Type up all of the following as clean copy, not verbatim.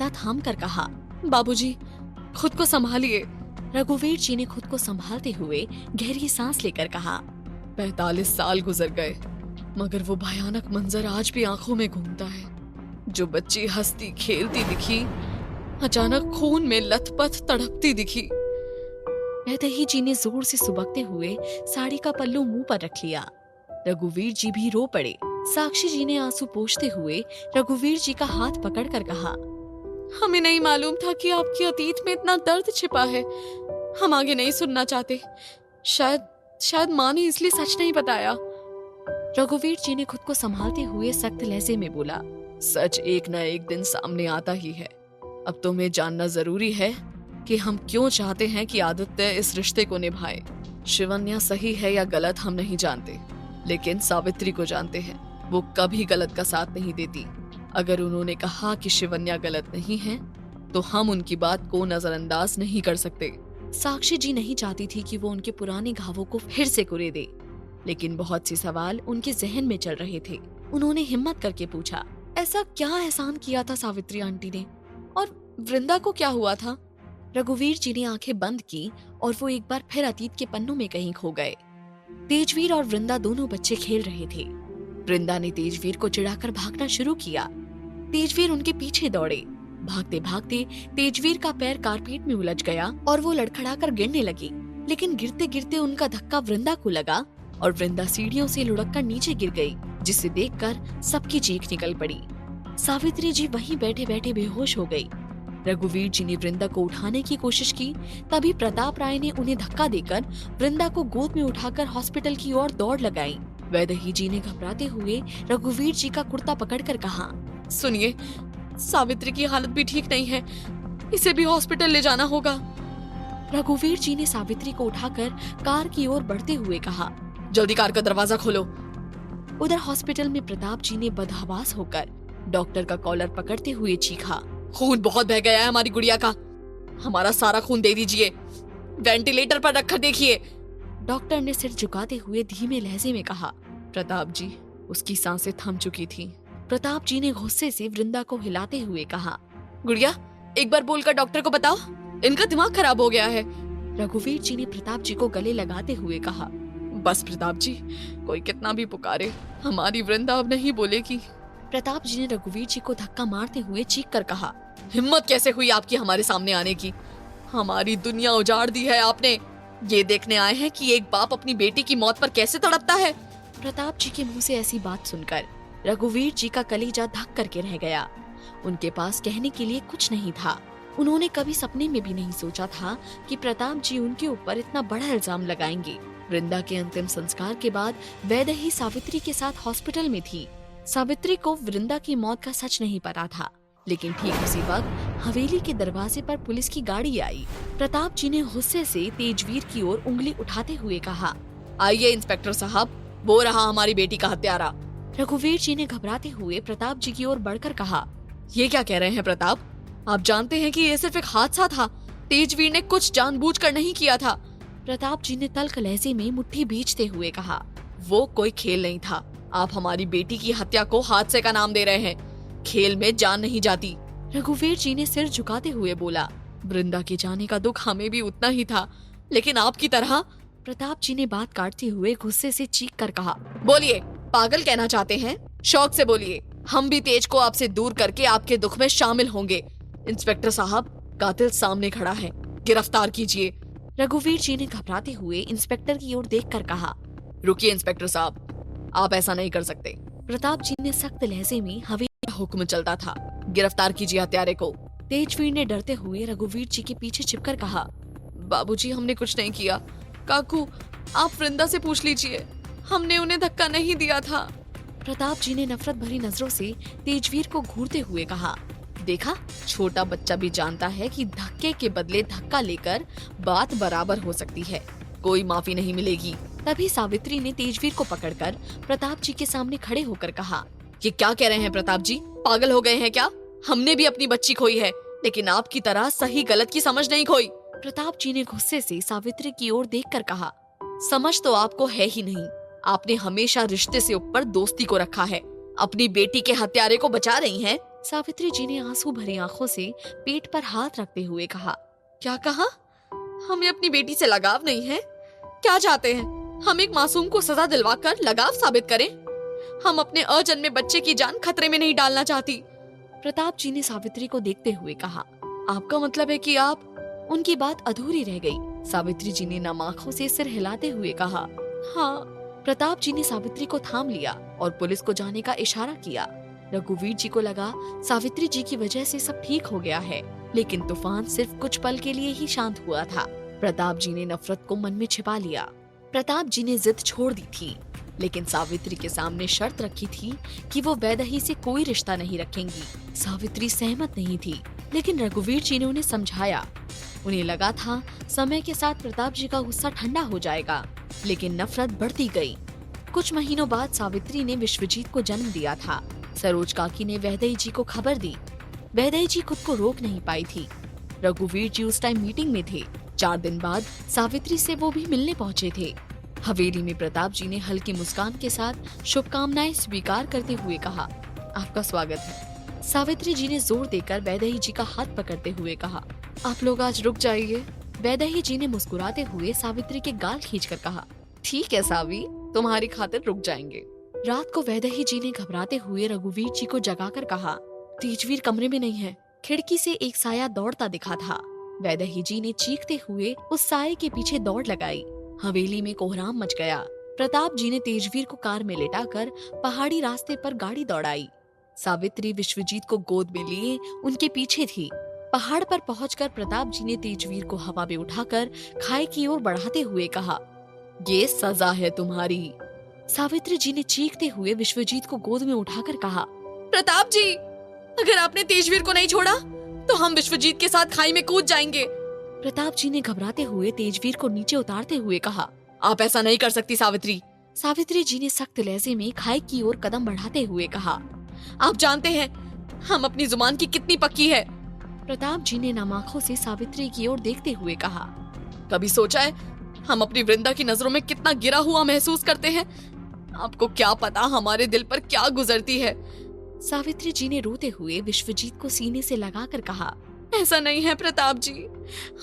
रास्ता थाम कर कहा, बाबूजी खुद को संभालिए। रघुवीर जी ने खुद को संभालते हुए गहरी सांस लेकर कहा, 45 साल गुजर गए मगर वो भयानक मंजर आज भी आंखों में घूमता है। जो बच्ची हंसती खेलती दिखी अचानक खून में लथपथ तड़पती दिखी। वैदेही जी ने जोर से सुबकते हुए साड़ी का पल्लू मुंह पर रख लिया। रघुवीर जी भी रो पड़े। साक्षी जी ने आंसू पोंछते हुए रघुवीर जी का हाथ पकड़कर कहा, हमें नहीं मालूम था कि आपके अतीत में इतना दर्द छिपा है। हम आगे नहीं सुनना चाहते। शायद माँ ने इसलिए सच नहीं बताया। रघुवीर जी ने खुद को संभालते हुए सख्त लहजे में बोला, सच एक न एक दिन सामने आता ही है। अब तुम्हें जानना जरूरी है कि हम क्यों चाहते हैं कि आदित्य इस रिश्ते को निभाए। शिवन्या सही है या गलत हम नहीं जानते, लेकिन सावित्री को जानते हैं। वो कभी गलत का साथ नहीं देती। अगर उन्होंने कहा कि शिवन्या गलत नहीं है तो हम उनकी बात को नजरअंदाज नहीं कर सकते। साक्षी जी नहीं चाहती थी कि वो उनके पुराने घावों को फिर से कुरे दे, लेकिन बहुत सी सवाल उनके जहन में चल रहे थे। उन्होंने हिम्मत करके पूछा, ऐसा क्या एहसान किया था सावित्री आंटी ने, और वृंदा को क्या हुआ था? रघुवीर जी ने आंखें बंद की और वो एक बार फिर अतीत के पन्नों में कहीं खो गए। तेजवीर और वृंदा दोनों बच्चे खेल रहे थे। वृंदा ने तेजवीर को चिढ़ाकर भागना शुरू किया। तेजवीर उनके पीछे दौड़े। भागते भागते तेजवीर का पैर कारपेट में उलझ गया और वो लड़खड़ाकर गिरने लगी। लेकिन गिरते गिरते उनका धक्का वृंदा को लगा और वृंदा सीढ़ियों से लुढ़ककर नीचे गिर गई, जिसे देखकर सबकी चीख निकल पड़ी। सावित्री जी वहीं बैठे बैठे बेहोश हो गई। रघुवीर जी ने वृंदा को उठाने की कोशिश की, तभी प्रताप राय ने उन्हें धक्का देकर वृंदा को गोद में उठाकर हॉस्पिटल की ओर दौड़ लगाई। वैदेही जी ने घबराते हुए रघुवीर जी का कुर्ता पकड़कर कहा, सुनिए, सावित्री की हालत भी ठीक नहीं है, इसे भी हॉस्पिटल ले जाना होगा। रघुवीर जी ने सावित्री को उठाकर कार की ओर बढ़ते हुए कहा, जल्दी कार का दरवाजा खोलो। उधर हॉस्पिटल में प्रताप जी ने बदहवास होकर डॉक्टर का कॉलर पकड़ते हुए चीखा, खून बहुत बह गया है हमारी गुड़िया का, हमारा सारा खून दे दीजिए, वेंटिलेटर पर रखकर देखिए। डॉक्टर ने सिर झुकाते हुए धीमे लहजे में कहा, प्रताप जी, उसकी सांसें थम चुकी थीं। प्रताप जी ने गुस्से से वृंदा को हिलाते हुए कहा, गुड़िया एक बार बोलकर डॉक्टर को बताओ, इनका दिमाग खराब हो गया है। रघुवीर जी ने प्रताप जी को गले लगाते हुए कहा, बस प्रताप जी, कोई कितना भी पुकारे, हमारी वृंदा अब नहीं बोलेगी। प्रताप जी ने रघुवीर जी को धक्का मारते हुए चीख कर कहा, हिम्मत कैसे हुई आपकी हमारे सामने आने की? हमारी दुनिया उजाड़ दी है आपने। ये देखने आए हैं कि एक बाप अपनी बेटी की मौत पर कैसे तड़पता है। प्रताप जी के मुंह से ऐसी बात सुनकर रघुवीर जी का कलेजा धक करके रह गया। उनके पास कहने के लिए कुछ नहीं था। उन्होंने कभी सपने में भी नहीं सोचा था कि प्रताप जी उनके ऊपर इतना बड़ा इल्जाम लगाएंगे। वृंदा के अंतिम संस्कार के बाद वैदेही सावित्री के साथ हॉस्पिटल में थी। सावित्री को वृंदा की मौत का सच नहीं पता था, लेकिन ठीक उसी वक्त हवेली के दरवाजे पर पुलिस की गाड़ी आई। प्रताप जी ने गुस्से से तेजवीर की ओर उंगली उठाते हुए कहा, आइए इंस्पेक्टर साहब, वो रहा हमारी बेटी का हत्यारा। रघुवीर जी ने घबराते हुए प्रताप जी की ओर बढ़कर कहा, ये क्या कह रहे हैं प्रताप? आप जानते हैं कि ये सिर्फ एक हादसा था, तेजवीर ने कुछ जानबूझकर नहीं किया था। प्रताप जी ने तल्ख लहजे में मुट्ठी भींचते हुए कहा, वो कोई खेल नहीं था। आप हमारी बेटी की हत्या को हादसे का नाम दे रहे हैं। खेल में जान नहीं जाती। रघुवीर जी ने सिर झुकाते हुए बोला, वृंदा के जाने का दुख हमें भी उतना ही था, लेकिन आपकी तरह। प्रताप जी ने बात काटते हुए गुस्से से चीख कर कहा, बोलिए, पागल कहना चाहते हैं? शौक से बोलिए, हम भी तेज को आपसे दूर करके आपके दुख में शामिल होंगे। इंस्पेक्टर साहब, कातिल सामने खड़ा है, गिरफ्तार कीजिए। रघुवीर जी ने घबराते हुए इंस्पेक्टर की ओर देखकर कहा, रुकिए इंस्पेक्टर साहब, आप ऐसा नहीं कर सकते। प्रताप जी ने सख्त लहजे में हवेली का हुक्म चलता था, गिरफ्तार कीजिए हत्यारे को। तेजवीर ने डरते हुए रघुवीर जी के पीछे छिपकर कहा, बाबूजी, हमने कुछ नहीं किया। काकू, आप वृंदा से पूछ लीजिए, हमने उन्हें धक्का नहीं दिया था। प्रताप जी ने नफरत भरी नजरों से तेजवीर को घूरते हुए कहा, देखा, छोटा बच्चा भी जानता है कि धक्के के बदले धक्का लेकर बात बराबर हो सकती है, कोई माफी नहीं मिलेगी। तभी सावित्री ने तेजवीर को पकड़कर प्रताप जी के सामने खड़े होकर कहा, ये क्या कह रहे हैं प्रताप जी? पागल हो गए हैं क्या? हमने भी अपनी बच्ची खोई है, लेकिन आपकी तरह सही गलत की समझ नहीं खोई। प्रताप जी ने गुस्से से सावित्री की ओर देखकर कहा, समझ तो आपको है ही नहीं। आपने हमेशा रिश्ते से ऊपर दोस्ती को रखा है। अपनी बेटी के हत्यारे को बचा रही हैं, सावित्री जी ने आंसू भरी आंखों से पेट पर हाथ रखते हुए कहा, क्या कहा? हमें अपनी बेटी से लगाव नहीं है? क्या चाहते हैं? हम एक मासूम को सजा दिलवाकर लगाव साबित करें? हम अपने अजन्मे बच्चे की जान खतरे में नहीं डालना चाहती। प्रताप जी ने सावित्री को देखते हुए कहा, आपका मतलब है कि आप? उनकी बात अधूरी रह गई। सावित्री जी ने नम आंखों से सिर हिलाते हुए कहा, हाँ। प्रताप जी ने सावित्री को थाम लिया और पुलिस को जाने का इशारा किया। रघुवीर जी को लगा सावित्री जी की वजह से सब ठीक हो गया है, लेकिन तूफान सिर्फ कुछ पल के लिए ही शांत हुआ था। प्रताप जी ने नफरत को मन में छिपा लिया। प्रताप जी ने जिद छोड़ दी थी, लेकिन सावित्री के सामने शर्त रखी थी कि वो वैदेही से कोई रिश्ता नहीं रखेंगी। सावित्री सहमत नहीं थी, लेकिन रघुवीर जी ने उन्हें समझाया। उन्हें लगा था समय के साथ प्रताप जी का गुस्सा ठंडा हो जाएगा, लेकिन नफरत बढ़ती गई। कुछ महीनों बाद सावित्री ने विश्वजीत को जन्म दिया था। सरोज काकी ने वैदेही जी को खबर दी। वैदेही जी खुद को रोक नहीं पाई थी। रघुवीर जी उस टाइम मीटिंग में थे। 4 दिन बाद सावित्री से वो भी मिलने पहुंचे थे। हवेली में प्रताप जी ने हल्की मुस्कान के साथ शुभकामनाएं स्वीकार करते हुए कहा, आपका स्वागत है। सावित्री जी ने जोर देकर वैदेही जी का हाथ पकड़ते हुए कहा, आप लोग आज रुक जाइए। वैदेही जी ने मुस्कुराते हुए सावित्री के गाल खींचकर कहा, ठीक है सावी, तुम्हारी खातिर रुक जाएंगे। रात को वैदेही जी ने घबराते हुए रघुवीर जी को जगाकर कहा, तेजवीर कमरे में नहीं है। खिड़की से एक साया दौड़ता दिखा था। वैदेही जी ने चीखते हुए उस साये के पीछे दौड़ लगाई। हवेली में कोहराम मच गया। प्रताप जी ने तेजवीर को कार में लेटाकर पहाड़ी रास्ते पर गाड़ी दौड़ाई। सावित्री विश्वजीत को गोद में लिए उनके पीछे थी। पहाड़ पर पहुंचकर प्रताप जी ने तेजवीर को हवा में उठाकर खाई की ओर बढ़ाते हुए कहा, ये सजा है तुम्हारी। सावित्री जी ने चीखते हुए विश्वजीत को गोद में उठाकर कहा, प्रताप जी, अगर आपने तेजवीर को नहीं छोड़ा तो हम विश्वजीत के साथ खाई में कूद जाएंगे। प्रताप जी ने घबराते हुए तेजवीर को नीचे उतारते हुए कहा, आप ऐसा नहीं कर सकती सावित्री। सावित्री जी ने सख्त लहजे में खाई की ओर कदम बढ़ाते हुए कहा, आप जानते हैं हम अपनी जुबान की कितनी पक्की है। प्रताप जी ने नम आंखों से सावित्री की ओर देखते हुए कहा, कभी सोचा है हम अपनी वृंदा की नजरों में कितना गिरा हुआ महसूस करते हैं? आपको क्या पता हमारे दिल पर क्या गुजरती है। सावित्री जी ने रोते हुए विश्वजीत को सीने से लगाकर कहा, ऐसा नहीं है प्रताप जी,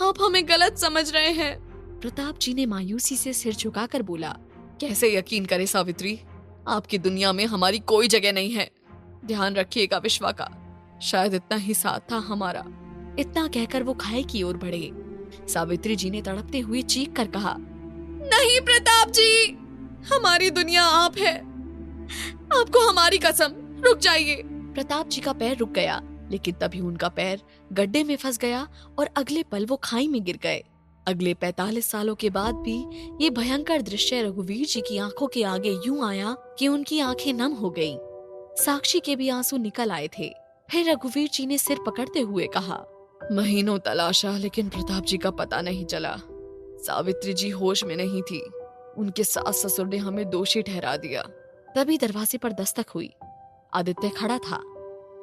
आप हमें गलत समझ रहे हैं। प्रताप जी ने मायूसी से सिर झुकाकर बोला, कैसे यकीन करे सावित्री, आपकी दुनिया में हमारी कोई जगह नहीं है। ध्यान रखिएगा विश्वा का, शायद इतना ही साथ था हमारा। इतना कहकर वो खाई की ओर बढ़े। सावित्री जी ने तड़पते हुए चीख कर कहा, नहीं प्रताप जी, हमारी दुनिया आप है, आपको हमारी कसम, रुक जाइए। प्रताप जी का पैर रुक गया, लेकिन तभी उनका पैर गड्ढे में फंस गया और अगले पल वो खाई में गिर गए। अगले 45 सालों के बाद भी ये भयंकर दृश्य रघुवीर जी की आंखों के आगे यूं आया कि उनकी आंखें नम हो गईं। साक्षी के भी आंसू निकल आए थे। फिर रघुवीर जी ने सिर पकड़ते हुए कहा, महीनों तलाशा, लेकिन प्रताप जी का पता नहीं चला। सावित्री जी होश में नहीं थी। उनके सास ससुर ने हमें दोषी ठहरा दिया। तभी दरवाजे पर दस्तक हुई। आदित्य खड़ा था।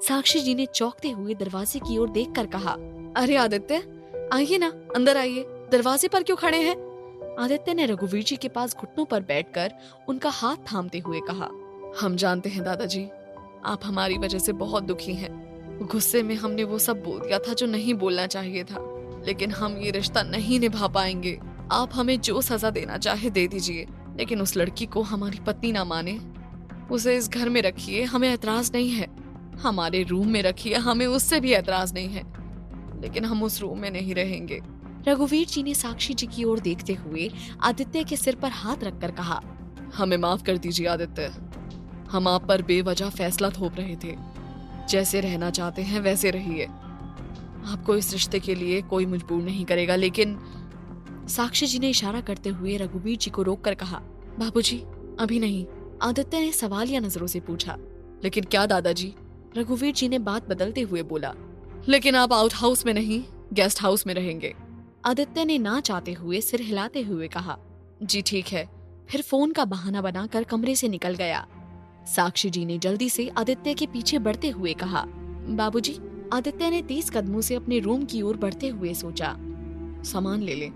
साक्षी जी ने चौंकते हुए दरवाजे की ओर देखकर कहा, अरे आदित्य, आइए ना, अंदर आइए, दरवाजे पर क्यों खड़े हैं? आदित्य ने रघुवीर जी के पास घुटनों पर बैठकर उनका हाथ थामते हुए कहा, हम जानते हैं दादाजी, आप हमारी वजह से बहुत दुखी हैं। गुस्से में हमने वो सब बोल दिया था जो नहीं बोलना चाहिए था, लेकिन हम ये रिश्ता नहीं निभा पाएंगे। आप हमें जो सजा देना चाहे दे दीजिए, लेकिन उस लड़की को हमारी पत्नी ना माने, उसे इस घर में रखिए, हमें ऐतराज नहीं है। हमारे रूम में रखिए, हमें उससे भी ऐतराज नहीं है, लेकिन हम उस रूम में नहीं रहेंगे। रघुवीर जी ने साक्षी जी की ओर देखते हुए आदित्य के सिर पर हाथ रखकर कहा, हमें माफ कर दीजिए आदित्य, हम आप पर बेवजह फैसला थोप रहे थे। जैसे रहना चाहते हैं वैसे रहिए, आपको इस रिश्ते के लिए कोई मजबूर नहीं करेगा। लेकिन साक्षी जी ने इशारा करते हुए रघुवीर जी को रोककर कहा, बाबूजी, अभी नहीं। आदित्य ने सवालिया नजरों से पूछा, लेकिन क्या दादाजी? रघुवीर जी ने बात बदलते हुए बोला, लेकिन आप आउट हाउस में नहीं, गेस्ट हाउस में रहेंगे। आदित्य ने ना चाहते हुए सिर हिलाते हुए कहा, जी ठीक है। फिर फोन का बहाना बनाकर कमरे से निकल गया। साक्षी जी ने जल्दी से आदित्य के पीछे बढ़ते हुए कहा, बाबूजी। आदित्य ने तेज कदमों से अपने रूम की ओर बढ़ते हुए सोचा, सामान ले ले।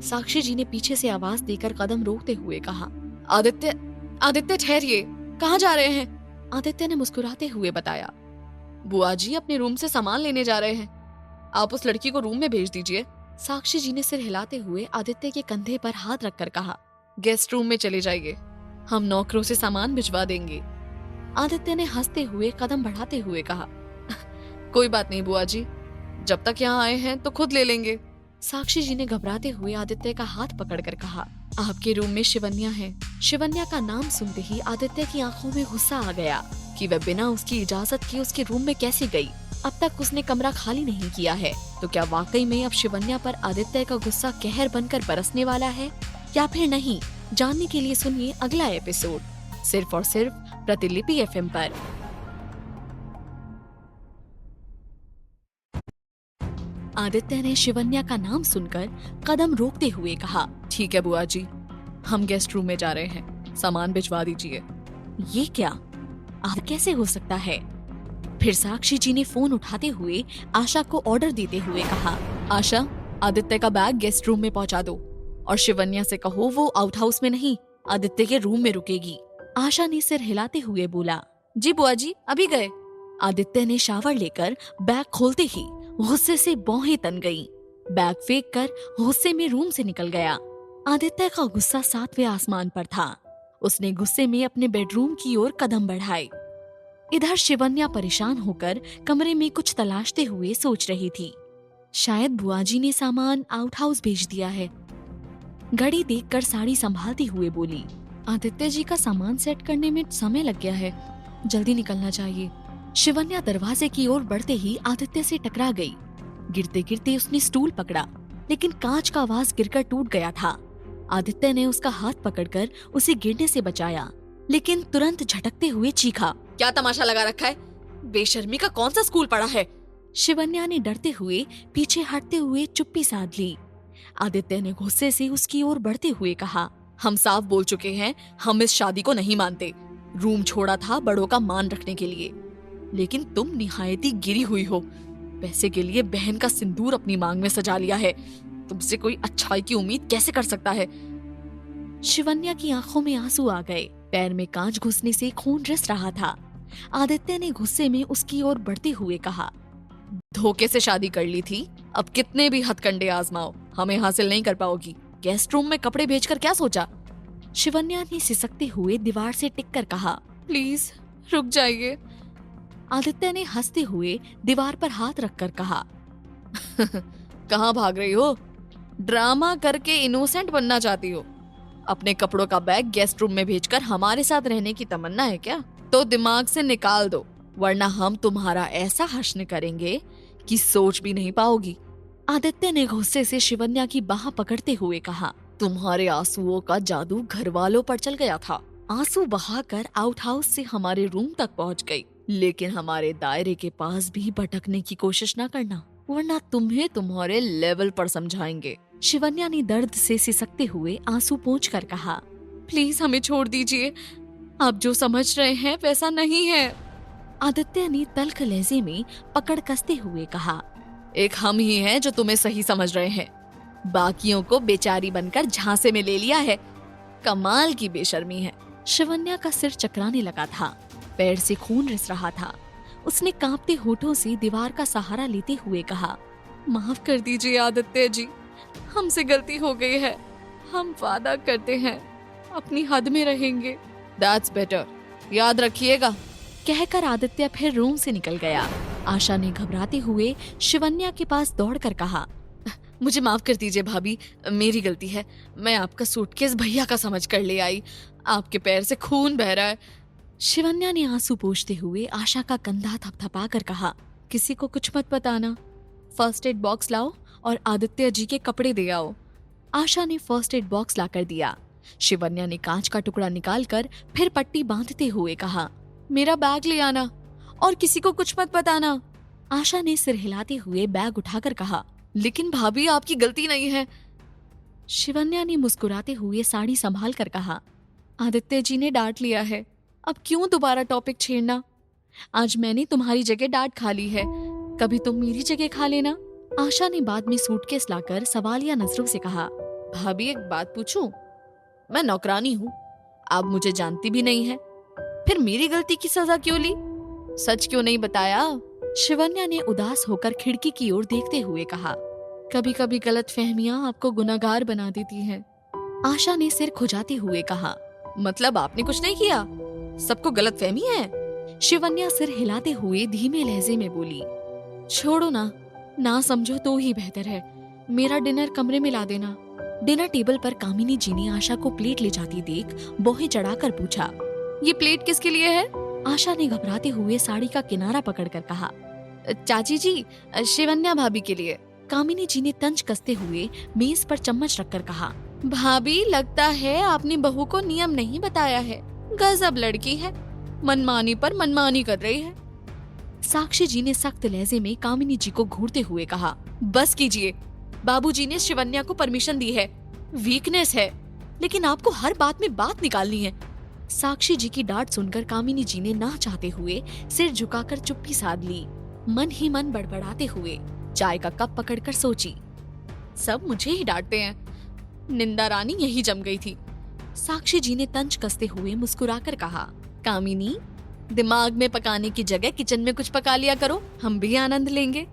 साक्षी जी ने पीछे से आवाज देकर कदम रोकते हुए कहा, आदित्य, आदित्य ठहरिए, कहाँ जा रहे हैं? आदित्य ने मुस्कुराते हुए बताया, बुआ जी अपने रूम से सामान लेने जा रहे हैं, आप उस लड़की को रूम में भेज दीजिए। साक्षी जी ने सिर हिलाते हुए आदित्य के कंधे पर हाथ रखकर कहा, गेस्ट रूम में चले जाइए, हम नौकरों से सामान भिजवा देंगे। आदित्य ने हंसते हुए कदम बढ़ाते हुए कहा, कोई बात नहीं बुआ जी, जब तक यहाँ आए हैं तो खुद ले लेंगे। साक्षी जी ने घबराते हुए आदित्य का हाथ पकड़कर कहा, आपके रूम में शिवन्या है। शिवन्या का नाम सुनते ही आदित्य की आंखों में गुस्सा आ गया कि वह बिना उसकी इजाजत के उसके रूम में कैसे गई। अब तक उसने कमरा खाली नहीं किया है, तो क्या वाकई में अब शिवन्या पर आदित्य का गुस्सा कहर बनकर बरसने वाला है या फिर नहीं? जानने के लिए सुनिए अगला एपिसोड, सिर्फ और सिर्फ प्रतिलिपि एफएम पर। आदित्य ने शिवन्या का नाम सुनकर कदम रोकते हुए कहा, ठीक है बुआ जी, हम गेस्ट रूम में जा रहे हैं, सामान भिजवा दीजिए। ये क्या, अब कैसे हो सकता है? फिर साक्षी जी ने फोन उठाते हुए आशा को ऑर्डर देते हुए कहा, आशा, आदित्य का बैग गेस्ट रूम में पहुंचा दो और शिवन्या से कहो वो आउट हाउस में नहीं, आदित्य के रूम में रुकेगी। आशा ने सिर हिलाते हुए बोला, जी बुआ जी, अभी गए। आदित्य ने शावर लेकर बैग खोलते ही गुस्से से भौहें तन गईं। बैग फेंक कर गुस्से में रूम से निकल गया। आदित्य का गुस्सा 7वें आसमान पर था। उसने गुस्से में अपने बेडरूम की ओर कदम बढ़ाए। इधर शिवन्या परेशान होकर कमरे में कुछ तलाशते हुए सोच रही थी, शायद बुआ जी ने सामान आउट हाउस भेज दिया है। घड़ी देखकर साड़ी संभालते हुए बोली, आदित्य जी का सामान सेट करने में समय लग गया है, जल्दी निकलना चाहिए। शिवन्या दरवाजे की ओर बढ़ते ही आदित्य से टकरा गई। गिरते गिरते उसने स्टूल पकड़ा, लेकिन कांच का वाज गिरकर टूट गया था। आदित्य ने उसका हाथ पकड़कर उसे गिरने से बचाया, लेकिन तुरंत झटकते हुए चीखा, क्या तमाशा लगा रखा है? बेशर्मी का कौन सा स्कूल पढ़ा है? शिवन्या ने डरते हुए पीछे हटते हुए चुप्पी साध ली। आदित्य ने गुस्से से उसकी ओर बढ़ते हुए कहा, हम साफ बोल चुके हैं, हम इस शादी को नहीं मानते। रूम छोड़ा था बड़ों का मान रखने के लिए, लेकिन तुम निहायती गिरी हुई हो। पैसे के लिए बहन का सिंदूर अपनी मांग में सजा लिया है। तुमसे कोई अच्छाई की उम्मीद कैसे कर सकता है? शिवन्या की आंखों में आंसू आ गए। पैर में कांच घुसने से खून रिस रहा था। आदित्य ने गुस्से में उसकी ओर बढ़ते हुए कहा, धोखे से शादी कर ली थी, अब कितने भी हथकंडे आजमाओ, हमें हासिल नहीं कर पाओगी। गेस्ट रूम में कपड़े भेजकर क्या सोचा? शिवन्या ने सिसकते हुए दीवार से टिककर कहा, प्लीज रुक जाइए। आदित्य ने हंसते हुए दीवार पर हाथ रखकर कहा, कहाँ भाग रही हो? ड्रामा करके इनोसेंट बनना चाहती हो? अपने कपड़ों का बैग गेस्ट रूम में भेजकर हमारे साथ रहने की तमन्ना है क्या? तो दिमाग से निकाल दो, वरना हम तुम्हारा ऐसा हश्न करेंगे कि सोच भी नहीं पाओगी। आदित्य ने गुस्से से शिवन्या की बाह पकड़ते हुए कहा, तुम्हारे आंसुओं का जादू घर वालों पर चल गया था। आंसू बहाकर आउट हाउस से हमारे रूम तक पहुंच गई, लेकिन हमारे दायरे के पास भी भटकने की कोशिश न करना, वरना तुम्हें तुम्हारे लेवल पर समझाएंगे। शिवन्या ने दर्द से सिसकते हुए आंसू पोंछकर कहा, प्लीज हमें छोड़ दीजिए, आप जो समझ रहे हैं वैसा नहीं है। आदित्य ने तल्ख लहजे में पकड़ कसते हुए कहा, एक हम ही हैं जो तुम्हें सही समझ रहे हैं, बाकियों को बेचारी बनकर झांसे में ले लिया है। कमाल की बेशर्मी है। शिवन्या का सिर चकराने लगा था, पैर से खून रिस रहा था। उसने कांपते होठों से दीवार का सहारा लेते हुए कहा, माफ कर दीजिए आदित्य जी, हमसे गलती हो गई है, हम वादा करते हैं अपनी हद में रहेंगे। That's better, याद रखिएगा। कहकर आदित्य फिर रूम से निकल गया। आशा ने घबराते हुए शिवन्या के पास दौड़कर कहा, मुझे माफ कर दीजिए भाभी, मेरी गलती है, मैं आपका सूटकेस भैया का समझ कर ले आई, आपके पैर से खून बह रहा है। शिवन्या ने आंसू पोंछते हुए आशा का कंधा थपथपाकर कहा, किसी को कुछ मत बताना, फर्स्ट एड बॉक्स लाओ और आदित्य जी के कपड़े दे आओ। आशा ने फर्स्ट एड बॉक्स लाकर दिया। शिवन्या ने कांच का टुकड़ा निकालकर फिर पट्टी बांधते हुए कहा, मेरा बैग ले आना और किसी को कुछ मत बताना। आशा ने सिर हिलाते हुए बैग उठाकर कहा, लेकिन भाभी आपकी गलती नहीं है। शिवन्या ने मुस्कुराते हुए साड़ी संभाल कर कहा, आदित्य जी ने डांट लिया है, अब क्यों दोबारा टॉपिक छेड़ना? आज मैंने तुम्हारी जगह डांट खा ली है, कभी तुम मेरी जगह खा लेना। आशा ने बाद में सूटकेस लाकर सवालिया नजरों से कहा, भाभी एक बात पूछूं? मैं नौकरानी हूँ, आप मुझे जानती भी नहीं है, फिर मेरी गलती की सजा क्यों ली? सच क्यों नहीं बताया? शिवन्या ने उदास होकर खिड़की की ओर देखते हुए कहा, कभी कभी गलतफहमियां आपको गुनहगार बना देती हैं। आशा ने सिर खुजाते हुए कहा, मतलब आपने कुछ नहीं किया, सबको गलतफहमी है। शिवन्या सिर हिलाते हुए धीमे लहजे में बोली, छोड़ो ना समझो तो ही बेहतर है। मेरा डिनर कमरे में ला देना। डिनर टेबल पर कामिनी जी ने आशा को प्लेट ले जाती देख बोहे चढ़ाकर पूछा, ये प्लेट किसके लिए है? आशा ने घबराते हुए साड़ी का किनारा पकड़कर कहा, चाची जी, शिवन्या भाभी के लिए। कामिनी जी ने तंज कसते हुए मेज पर चम्मच रखकर कहा, भाभी लगता है आपने बहू को नियम नहीं बताया है। गजब लड़की है, मनमानी पर मनमानी कर रही है। साक्षी जी ने सख्त लहजे में कामिनी जी को घूरते हुए कहा, बस कीजिए, बाबूजी ने शिवन्या को परमिशन दी है, वीकनेस है, लेकिन आपको हर बात में बात निकालनी है। साक्षी जी की डांट सुनकर कामिनी जी ने ना चाहते हुए सिर झुकाकर चुप्पी साध ली। मन ही मन बड़बड़ाते हुए चाय का कप पकड़कर सोची, सब मुझे ही डांटते हैं, निंदा रानी यही जम गई थी। साक्षी जी ने तंज कसते हुए मुस्कुराकर कहा, कामिनी, दिमाग में पकाने की जगह किचन में कुछ पका लिया करो, हम भी आनंद लेंगे।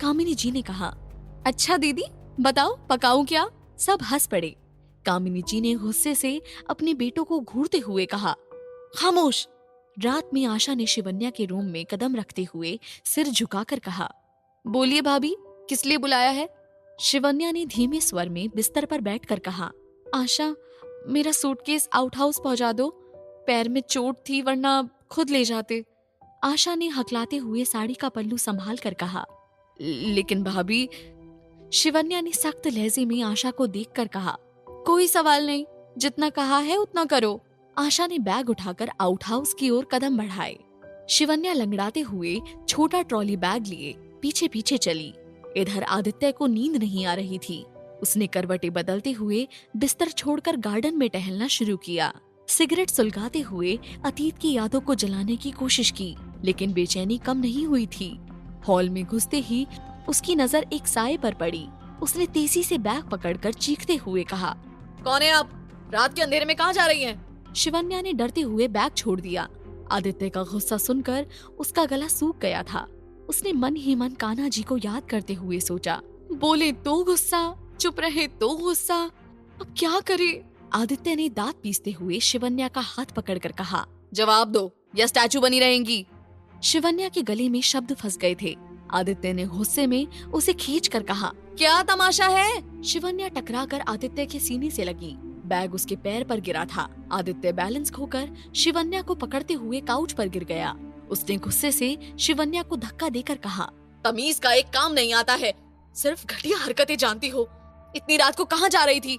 कामिनी जी ने कहा, अच्छा दीदी बताओ पकाऊं क्या? सब हंस पड़े। कामिनी जी ने गुस्से से अपने बेटों को घूरते हुए कहा, खामोश। रात में आशा ने शिवन्या के रूम में कदम रखते हुए सिर झुकाकर कहा, बोलिए भाभी, किस लिए बुलाया है? शिवन्या ने धीमे स्वर में बिस्तर पर बैठकर कहा, आशा, मेरा सूटकेस आउट हाउस पहुंचा दो, पैर में चोट थी वरना खुद ले जाते। आशा ने हकलाते हुए साड़ी का पल्लू संभाल कर कहा, लेकिन भाभी। शिवन्या ने सख्त लहजे में आशा को देखकर कहा, कोई सवाल नहीं, जितना कहा है उतना करो। आशा ने बैग उठाकर आउट हाउस की ओर कदम बढ़ाए। शिवन्या लंगड़ाते हुए छोटा ट्रॉली बैग लिए पीछे पीछे चली। इधर आदित्य को नींद नहीं आ रही थी। उसने करवटें बदलते हुए बिस्तर छोड़कर गार्डन में टहलना शुरू किया। सिगरेट सुलगाते हुए अतीत की यादों को जलाने की कोशिश की, लेकिन बेचैनी कम नहीं हुई थी। हॉल में घुसते ही उसकी नजर एक साए पर पड़ी। उसने तेजी से बैग पकड़कर चीखते हुए कहा, कौन है आप? रात के अंधेरे में कहाँ जा रही हैं? शिवन्या ने डरते हुए बैग छोड़ दिया। आदित्य का गुस्सा सुनकर उसका गला सूख गया था। उसने मन ही मन कान्हा जी को याद करते हुए सोचा, बोले तो गुस्सा, चुप रहे तो गुस्सा, अब क्या करे? आदित्य ने दांत पीसते हुए शिवन्या का हाथ पकड़कर कहा, जवाब दो या स्टैचू बनी रहेंगी। शिवन्या के गले में शब्द फंस गए थे। आदित्य ने गुस्से में उसे खींचकर कहा, क्या तमाशा है? शिवन्या टकराकर आदित्य के सीने से लगी। बैग उसके पैर पर गिरा था। आदित्य बैलेंस खोकर शिवन्या को पकड़ते हुए काउच पर गिर गया। उसने गुस्से से शिवन्या को धक्का देकर कहा, तमीज का एक काम नहीं आता है, सिर्फ घटिया हरकतें जानती हो। इतनी रात को कहाँ जा रही थी?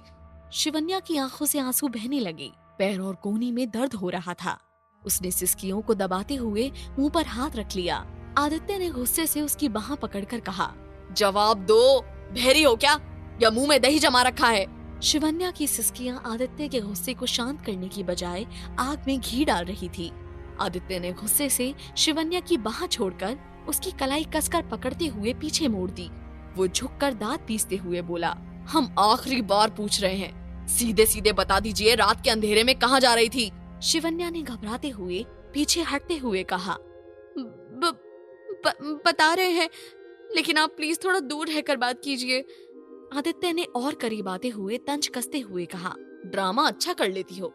शिवन्या की आंखों से आंसू बहने लगे। पैर और कोहनी में दर्द हो रहा था। उसने सिसकियों को दबाते हुए मुंह पर हाथ रख लिया। आदित्य ने गुस्से से उसकी बाह पकड़कर कहा, जवाब दो, बहरी हो क्या या मुंह में दही जमा रखा है? शिवन्या की सिसकियां आदित्य के गुस्से को शांत करने की बजाय आग में घी डाल रही थी। आदित्य ने गुस्से से शिवन्या की बाह छोड़कर उसकी कलाई कसकर पकड़ते हुए पीछे मोड़ दी। वो झुककर दांत पीसते हुए बोला, हम आखिरी बार पूछ रहे हैं, सीधे सीधे बता दीजिए रात के अंधेरे में कहाँ जा रही थी? शिवन्या ने घबराते हुए पीछे हटते हुए कहा, बता रहे हैं, लेकिन आप प्लीज थोड़ा दूर रहकर बात कीजिए। आदित्य ने और करीब आते हुए तंज कसते हुए कहा, ड्रामा अच्छा कर लेती हो,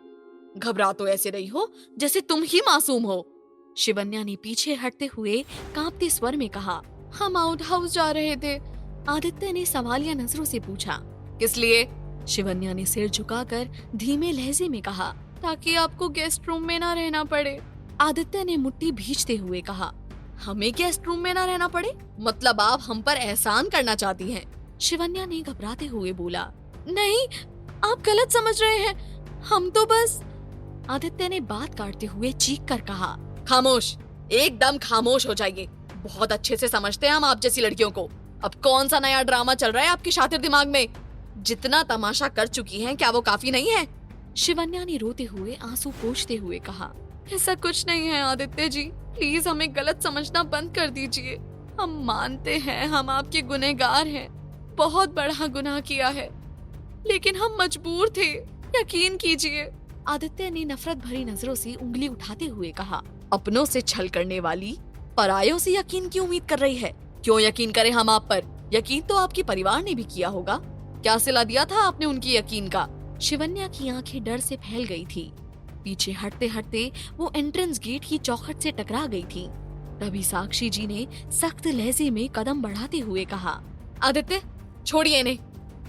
घबरा तो ऐसे रही हो जैसे तुम ही मासूम हो। शिवन्या ने पीछे हटते हुए कांपते स्वर में कहा, हम आउट हाउस जा रहे थे। आदित्य ने सवालिया नजरों से पूछा, किस लिए? शिवन्या ने सिर झुकाकर धीमे लहजे में कहा, ताकि आपको गेस्ट रूम में ना रहना पड़े। आदित्य ने मुट्ठी भींचते हुए कहा, हमें गेस्ट रूम में ना रहना पड़े? मतलब आप हम पर एहसान करना चाहती हैं? शिवन्या ने घबराते हुए बोला, नहीं, आप गलत समझ रहे हैं, हम तो बस। आदित्य ने बात काटते हुए चीख कर कहा, खामोश, एकदम खामोश हो जाइए। बहुत अच्छे से समझते हैं हम आप जैसी लड़कियों को। अब कौन सा नया ड्रामा चल रहा है आपके शातिर दिमाग में? जितना तमाशा कर चुकी हैं, क्या वो काफी नहीं है? शिवन्या ने रोते हुए आंसू पोंछते हुए कहा, ऐसा कुछ नहीं है आदित्य जी, प्लीज हमें गलत समझना बंद कर दीजिए। हम मानते हैं हम आपके गुनहगार हैं, बहुत बड़ा गुनाह किया है, लेकिन हम मजबूर थे, यकीन कीजिए। आदित्य ने नफरत भरी नजरों से उंगली उठाते हुए कहा, अपनों से छल करने वाली, परायों से यकीन की उम्मीद कर रही है? क्यों यकीन करें हम आप पर? यकीन तो आपके परिवार ने भी किया होगा। क्या सिला दिया था आपने उनकी यकीन का? शिवन्या की आंखें डर से फैल गई थी। पीछे हटते हटते वो एंट्रेंस गेट की चौखट से टकरा गई थी। तभी साक्षी जी ने सख्त लहजे में कदम बढ़ाते हुए कहा, आदित्य छोड़िए इन्हें,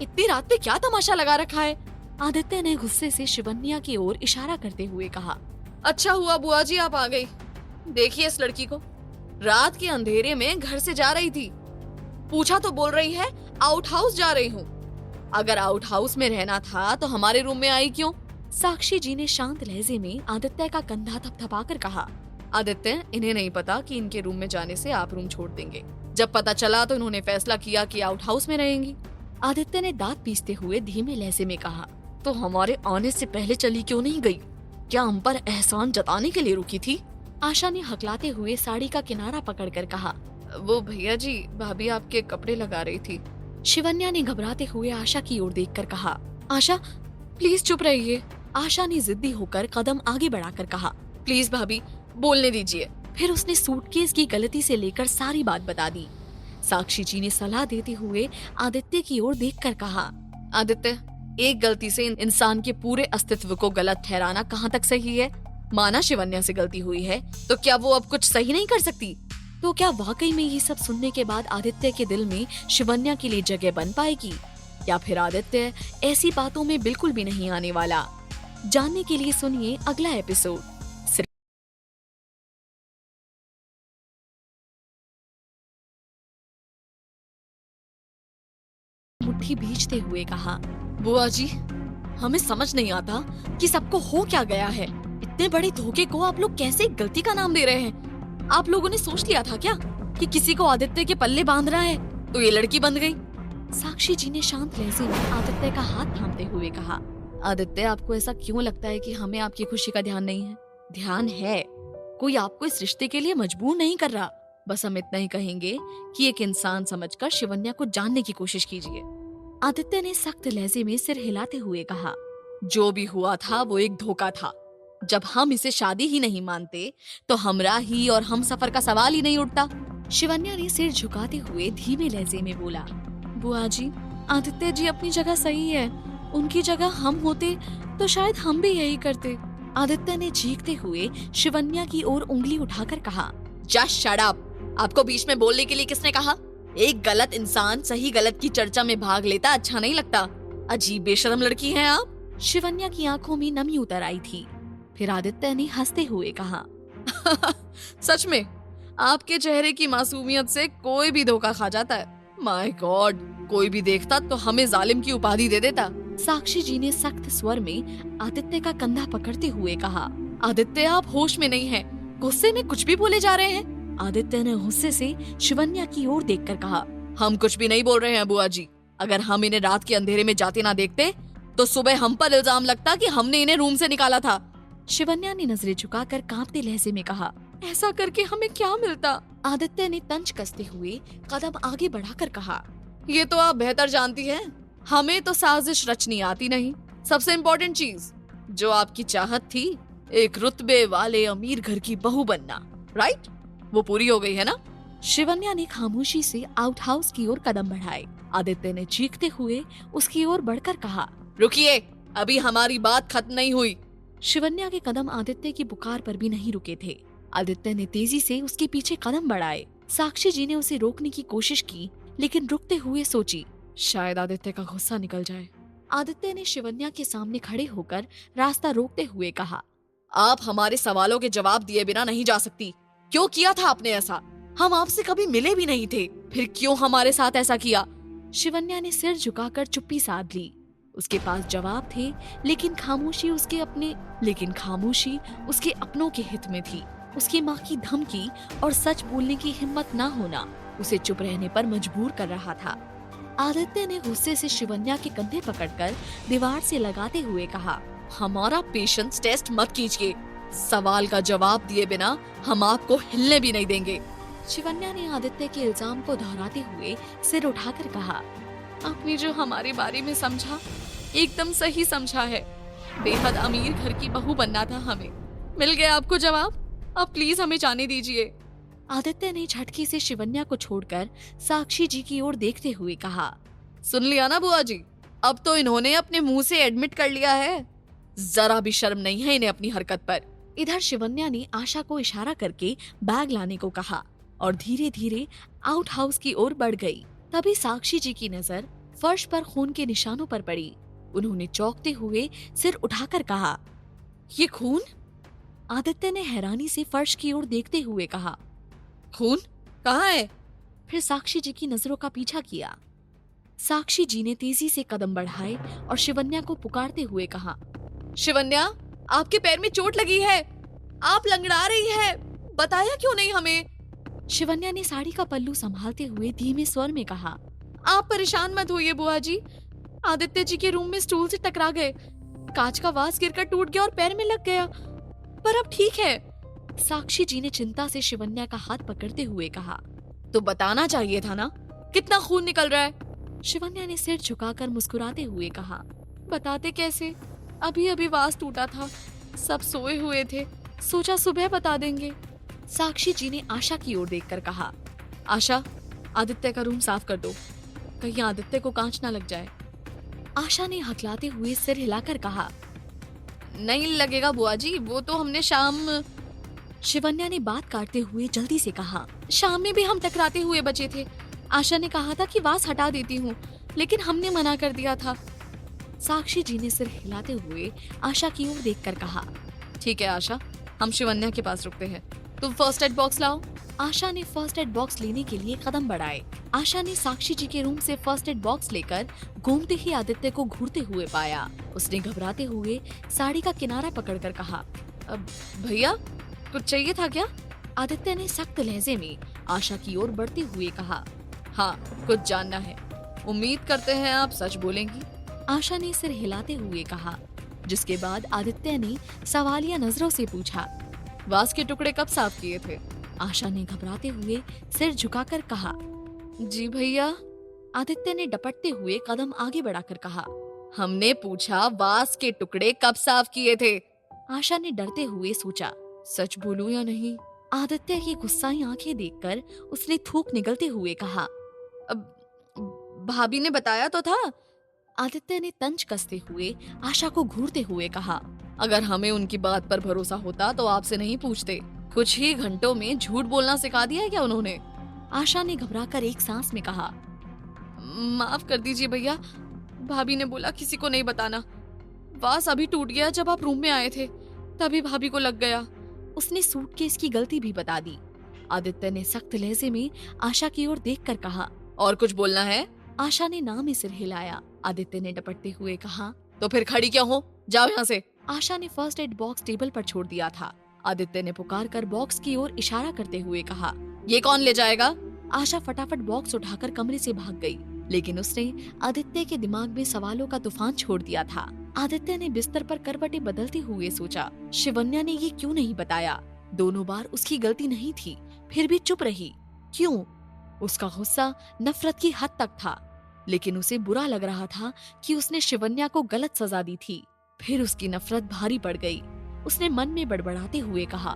इतनी रात पे क्या तमाशा लगा रखा है? आदित्य ने गुस्से से शिवन्या की ओर इशारा करते हुए कहा, अच्छा हुआ बुआ जी आप आ गई। देखिए इस लड़की को, रात के अंधेरे में घर से जा रही थी, पूछा तो बोल रही है आउट हाउस जा रही हूँ। अगर आउट हाउस में रहना था तो हमारे रूम में आई क्यों? साक्षी जी ने शांत लहजे में आदित्य का कंधा थपथपाकर कहा, आदित्य इन्हें नहीं पता कि इनके रूम में जाने से आप रूम छोड़ देंगे। जब पता चला तो इन्होंने फैसला किया कि आउट हाउस में रहेंगी। आदित्य ने दांत पीसते हुए धीमे लहजे में कहा, तो हमारे आने से पहले चली क्यों नहीं गई? क्या हम पर एहसान जताने के लिए रुकी थी? आशा ने हकलाते हुए साड़ी का किनारा पकड़कर कहा, वो भैया जी भाभी आपके कपड़े लगा रही थी। शिवन्या ने घबराते हुए आशा की ओर देखकर कहा, आशा प्लीज चुप रहिए। आशा ने जिद्दी होकर कदम आगे बढ़ाकर कहा, प्लीज भाभी बोलने दीजिए। फिर उसने सूटकेस की गलती से लेकर सारी बात बता दी। साक्षी जी ने सलाह देते हुए आदित्य की ओर देखकर कहा, आदित्य एक गलती से इंसान के पूरे अस्तित्व को गलत ठहराना कहाँ तक सही है? माना शिवन्या से गलती हुई है तो क्या वो अब कुछ सही नहीं कर सकती? तो क्या वाकई में ये सब सुनने के बाद आदित्य के दिल में शिवन्या के लिए जगह बन पाएगी, या फिर आदित्य ऐसी बातों में बिल्कुल भी नहीं आने वाला? जानने के लिए सुनिए अगला एपिसोड। मुट्ठी भींचते हुए कहा, बुआ जी हमें समझ नहीं आता कि सबको हो क्या गया है। इतने बड़े धोखे को आप लोग कैसे गलती का नाम दे रहे हैं? आप लोगों ने सोच लिया था क्या कि किसी को आदित्य के पल्ले बांधना है तो ये लड़की बन गई? साक्षी जी ने शांत लहजे में आदित्य का हाथ थामते हुए कहा, आदित्य आपको ऐसा क्यों लगता है कि हमें आपकी खुशी का ध्यान नहीं है? ध्यान है, कोई आपको इस रिश्ते के लिए मजबूर नहीं कर रहा। बस हम इतना ही कहेंगे कि एक इंसान समझकर शिवन्या को जानने की कोशिश कीजिए। आदित्य ने सख्त लहजे में सिर हिलाते हुए कहा, जो भी हुआ था वो एक धोखा था। जब हम इसे शादी ही नहीं मानते तो हमराही और हम सफर का सवाल ही नहीं उठता। शिवन्या ने सिर झुकाते हुए धीमे लहजे में बोला, बुआ जी आदित्य जी अपनी जगह सही है, उनकी जगह हम होते तो शायद हम भी यही करते। आदित्य ने चीखते हुए शिवन्या की ओर उंगली उठाकर कहा, जस्ट शट अप। आपको बीच में बोलने के लिए किसने कहा? एक गलत इंसान सही गलत की चर्चा में भाग लेता अच्छा नहीं लगता। अजीब बेशरम लड़की हैं आप। शिवन्या की आंखों में नमी उतर आई थी। फिर आदित्य ने हंसते हुए कहा, सच में आपके चेहरे की मासूमियत से कोई भी धोखा खा जाता है। माय गॉड, कोई भी देखता तो हमें जालिम की उपाधि दे देता। साक्षी जी ने सख्त स्वर में आदित्य का कंधा पकड़ते हुए कहा, आदित्य आप होश में नहीं हैं, गुस्से में कुछ भी बोले जा रहे हैं। आदित्य ने गुस्से से शिवन्या की ओर देखकर कहा, हम कुछ भी नहीं बोल रहे हैं बुआ जी। अगर हम इन्हें रात के अंधेरे में जाते ना देखते तो सुबह हम पर इल्जाम लगता कि हमने इन्हें रूम से निकाला था। शिवन्या ने नजरें झुकाकर कांपते लहजे में कहा, ऐसा करके हमें क्या मिलता? आदित्य ने तंज कसते हुए कदम आगे बढ़ाकर कहा, ये तो आप बेहतर जानती हैं, हमें तो साजिश रचनी आती नहीं। सबसे इम्पोर्टेंट चीज जो आपकी चाहत थी, एक रुतबे वाले अमीर घर की बहू बनना, राइट, वो पूरी हो गई है ना? शिवन्या ने खामोशी से आउट हाउस की ओर कदम बढ़ाए। आदित्य ने चीखते हुए उसकी ओर बढ़कर कहा, रुकिए, अभी हमारी बात खत्म नहीं हुई। शिवन्या के कदम आदित्य की पुकार पर भी नहीं रुके थे। आदित्य ने तेजी से उसके पीछे कदम बढ़ाए। साक्षी जी ने उसे रोकने की कोशिश की, लेकिन रुकते हुए सोची, शायद आदित्य का गुस्सा निकल जाए। आदित्य ने शिवन्या के सामने खड़े होकर रास्ता रोकते हुए कहा, आप हमारे सवालों के जवाब दिए बिना नहीं जा सकती। क्यों किया था आपने ऐसा? हम आपसे कभी मिले भी नहीं थे, फिर क्यों हमारे साथ ऐसा किया? शिवन्या ने सिर झुकाकर चुप्पी साध ली। उसके पास जवाब थे, लेकिन खामोशी उसके अपनों के हित में थी। उसकी माँ की धमकी और सच बोलने की हिम्मत ना होना उसे चुप रहने पर मजबूर कर रहा था। आदित्य ने गुस्से से शिवन्या के कंधे पकड़कर दीवार से लगाते हुए कहा, हमारा पेशेंस टेस्ट मत कीजिए। सवाल का जवाब दिए बिना हम आपको हिलने भी नहीं देंगे। शिवन्या ने आदित्य के इल्जाम को दोहराते हुए सिर उठाकर कहा, आपने जो हमारे बारे में समझा एकदम सही समझा है। बेहद अमीर घर की बहू बनना था हमें, मिल गया आपको जवाब। अब प्लीज हमें जाने दीजिए। आदित्य ने झटके से शिवन्या को छोड़कर साक्षी जी की ओर देखते हुए कहा, सुन लिया ना बुआ जी, अब तो इन्होंने अपने मुंह से एडमिट कर लिया है। जरा भी शर्म नहीं है इन्हें अपनी हरकत पर। इधर शिवन्या ने आशा को इशारा करके बैग लाने को कहा और धीरे धीरे आउट हाउस की ओर बढ़ गई। तभी साक्षी जी की नजर फर्श पर खून के निशानों पर पड़ी। उन्होंने चौंकते हुए सिर उठाकर कहा, ये खून? आदित्य ने हैरानी से फर्श की ओर देखते हुए कहा, खून कहाँ है? फिर साक्षी जी की नजरों का पीछा किया। साक्षी जी ने तेजी से कदम बढ़ाए और शिवन्या को पुकारते हुए कहा, शिवन्या, आपके पैर में चोट लगी है, आप लंगड़ा रही है, बताया क्यों नहीं हमें? शिवन्या ने साड़ी का पल्लू संभालते हुए धीमे स्वर में कहा, आप परेशान मत होइए बुआ जी, आदित्य जी के रूम में स्टूल से टकरा गए, कांच का वास गिरकर टूट गया और पैर में लग गया, पर अब ठीक है। साक्षी जी ने चिंता से शिवन्या का हाथ पकड़ते हुए कहा, तो बताना चाहिए था ना, कितना खून निकल रहा है? शिवन्या ने सिर झुकाकर मुस्कुराते हुए कहा, बताते कैसे, अभी अभी वास टूटा था, सब सोए हुए थे, सोचा सुबह बता देंगे। साक्षी जी ने आशा की ओर देखकर कहा, आशा, आदित्य का रूम साफ कर दो, कहीं आदित्य को कांच ना लग जाए। आशा ने हकलाते हुए सिर हिलाकर कहा, नहीं लगेगा बुआ जी, वो तो हमने शाम। शिवन्या ने बात काटते हुए जल्दी से कहा, शाम में भी हम टकराते हुए बचे थे। आशा ने कहा था कि वास हटा देती हूँ, लेकिन हमने मना कर दिया था। साक्षी जी ने सिर हिलाते हुए आशा की ओर देखकर कहा, ठीक है आशा, हम शिवन्या के पास रुकते हैं, तुम फर्स्ट एड बॉक्स लाओ। आशा ने फर्स्ट एड बॉक्स लेने के लिए कदम बढ़ाए। आशा ने साक्षी जी के रूम से फर्स्ट एड बॉक्स लेकर घूमते ही आदित्य को घूरते हुए पाया। उसने घबराते हुए साड़ी का किनारा पकड़कर कहा, भैया कुछ चाहिए था क्या? आदित्य ने सख्त लहजे में आशा की ओर बढ़ते हुए कहा, हाँ कुछ जानना है, उम्मीद करते हैं आप सच बोलेंगी। आशा ने सिर हिलाते हुए कहा, जिसके बाद आदित्य ने सवालिया नजरों से पूछा, वास के टुकड़े कब साफ किए थे? आशा ने घबराते हुए सिर झुकाकर कहा, जी भैया। आदित्य ने डपटते हुए कदम आगे बढ़ाकर कहा, हमने पूछा वास के टुकड़े कब साफ किए थे? आशा ने डरते हुए सोचा, सच बोलूं या नहीं। आदित्य की गुस्साई आंखें देखकर उसने थूक निगलते हुए कहा, भाभी ने बताया तो था। आदित्य ने तंज कसते हुए आशा को घूरते हुए कहा, अगर हमें उनकी बात पर भरोसा होता तो आपसे नहीं पूछते, कुछ ही घंटों में झूठ बोलना सिखा दिया है क्या उन्होंने? आशा ने घबराकर एक सांस में कहा, माफ कर दीजिए भैया, भाभी ने बोला किसी को नहीं बताना, वास अभी टूट गया जब आप रूम में आए थे, तभी भाभी को लग गया। उसने सूटकेस की गलती भी बता दी। आदित्य ने सख्त लहजे में आशा की ओर देखकर कहा, और कुछ बोलना है? आशा ने ना में सिर हिलाया। आदित्य ने डपटते हुए कहा, तो फिर खड़ी क्या हो, जाओ यहाँ से। आशा ने फर्स्ट एड बॉक्स टेबल पर छोड़ दिया था। आदित्य ने पुकार कर बॉक्स की ओर इशारा करते हुए कहा, ये कौन ले जाएगा? आशा फटाफट बॉक्स उठाकर कमरे से भाग गई, लेकिन उसने आदित्य के दिमाग में सवालों का तूफान छोड़ दिया था। आदित्य ने बिस्तर पर करवटें बदलते हुए सोचा, शिवन्या ने ये क्यों नहीं बताया? दोनों बार उसकी गलती नहीं थी, फिर भी चुप रही, क्यों? उसका गुस्सा नफरत की हद तक था, लेकिन उसे बुरा लग रहा था कि उसने शिवन्या को गलत सजा दी थी। फिर उसकी नफरत भारी पड़ गई। उसने मन में बड़बड़ाते हुए कहा,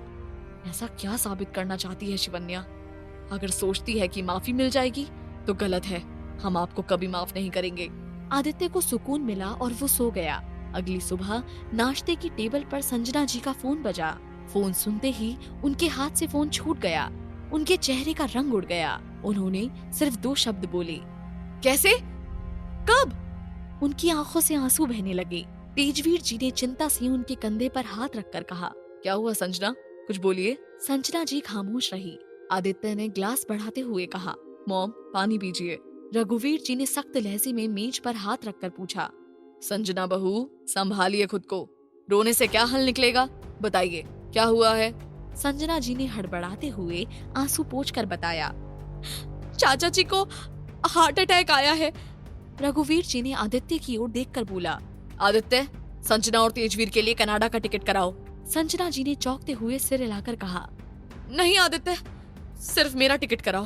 ऐसा क्या साबित करना चाहती है शिवन्या? अगर सोचती है कि माफी मिल जाएगी तो गलत है, हम आपको कभी माफ नहीं करेंगे। आदित्य को सुकून मिला और वो सो गया। अगली सुबह नाश्ते की टेबल पर संजना जी का फोन बजा। फोन सुनते ही उनके हाथ से फोन छूट गया। उनके चेहरे का रंग उड़ गया। उन्होंने सिर्फ 2 शब्द बोले, कैसे? कब? उनकी आंखों से आंसू बहने लगे। तेजवीर जी ने चिंता से उनके कंधे पर हाथ रखकर कहा, क्या हुआ संजना, कुछ बोलिए। संजना जी खामोश रही। आदित्य ने ग्लास बढ़ाते हुए कहा, मॉम पानी पीजिए। रघुवीर जी ने सख्त लहजे में मेज पर हाथ रखकर पूछा, संजना बहू संभालिए खुद को, रोने से क्या हल निकलेगा, बताइए क्या हुआ है? संजना जी ने हड़बड़ाते हुए आंसू पोंछकर बताया, चाचा जी को हार्ट अटैक आया है। रघुवीर जी ने आदित्य की ओर देखकर बोला, आदित्य संजना और तेजवीर के लिए कनाडा का टिकट कराओ। संजना जी ने चौंकते हुए सिर हिलाकर कहा, नहीं आदित्य, सिर्फ मेरा टिकट कराओ,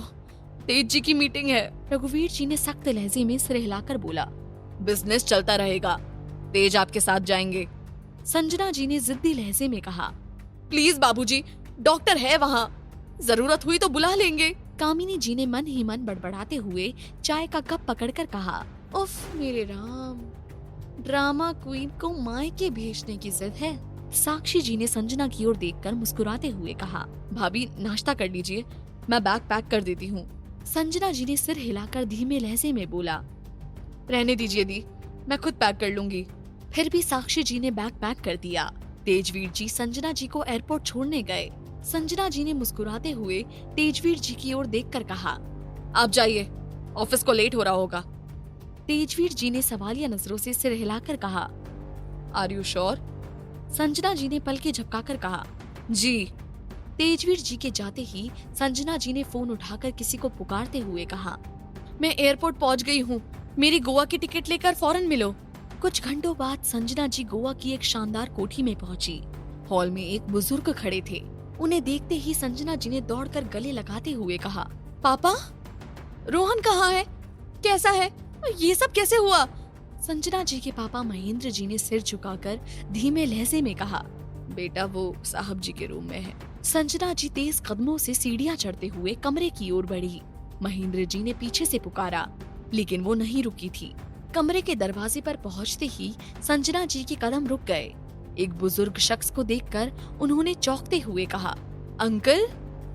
तेज जी की मीटिंग है। रघुवीर जी ने सख्त लहजे में सिर हिलाकर बोला, बिजनेस चलता रहेगा, तेज आपके साथ जाएंगे। संजना जी ने जिद्दी लहजे में कहा, प्लीज बाबूजी, डॉक्टर है वहाँ, जरूरत हुई तो बुला लेंगे। कामिनी जी ने मन ही मन बड़बड़ाते हुए चाय का कप पकड़कर कहा, उफ मेरे राम, ड्रामा क्वीन को मायके भेजने की जिद है। साक्षी जी ने संजना की ओर देखकर मुस्कुराते हुए कहा, भाभी नाश्ता कर लीजिए, मैं बैग पैक कर देती हूँ। संजना जी ने सिर हिलाकर धीमे लहजे में बोला, रहने दीजिए दी, मैं खुद पैक कर लूंगी। फिर भी साक्षी जी ने बैग पैक कर दिया। तेजवीर जी संजना जी को एयरपोर्ट छोड़ने गए। संजना जी ने मुस्कुराते हुए तेजवीर जी की ओर देखकर कहा, आप जाइए, ऑफिस को लेट हो रहा होगा। तेजवीर जी ने सवालिया नजरों से सिर हिलाकर कहा, are you sure? Sanjana ji ने पलकें झपकाकर कहा, जी। तेजवीर जी के जाते ही संजना जी ने फोन उठाकर किसी को पुकारते हुए कहा, मैं एयरपोर्ट पहुंच गई हूँ, मेरी गोवा की टिकट लेकर फौरन मिलो। कुछ घंटों बाद संजना जी गोवा की एक शानदार कोठी में पहुंची। हॉल में एक बुजुर्ग खड़े थे। उन्हें देखते ही संजना जी ने दौड़कर गले लगाते हुए कहा, पापा, रोहन कहाँ है? कैसा है? ये सब कैसे हुआ? संजना जी के पापा महेंद्र जी ने सिर झुकाकर धीमे लहजे में कहा, बेटा वो साहब जी के रूम में है। संजना जी तेज कदमों से सीढ़ियां चढ़ते हुए कमरे की ओर बढ़ी। महेंद्र जी ने पीछे से पुकारा, लेकिन वो नहीं रुकी थी। कमरे के दरवाजे पर पहुंचते ही संजना जी के कदम रुक गए। एक बुजुर्ग शख्स को देखकर उन्होंने चौंकते हुए कहा, अंकल।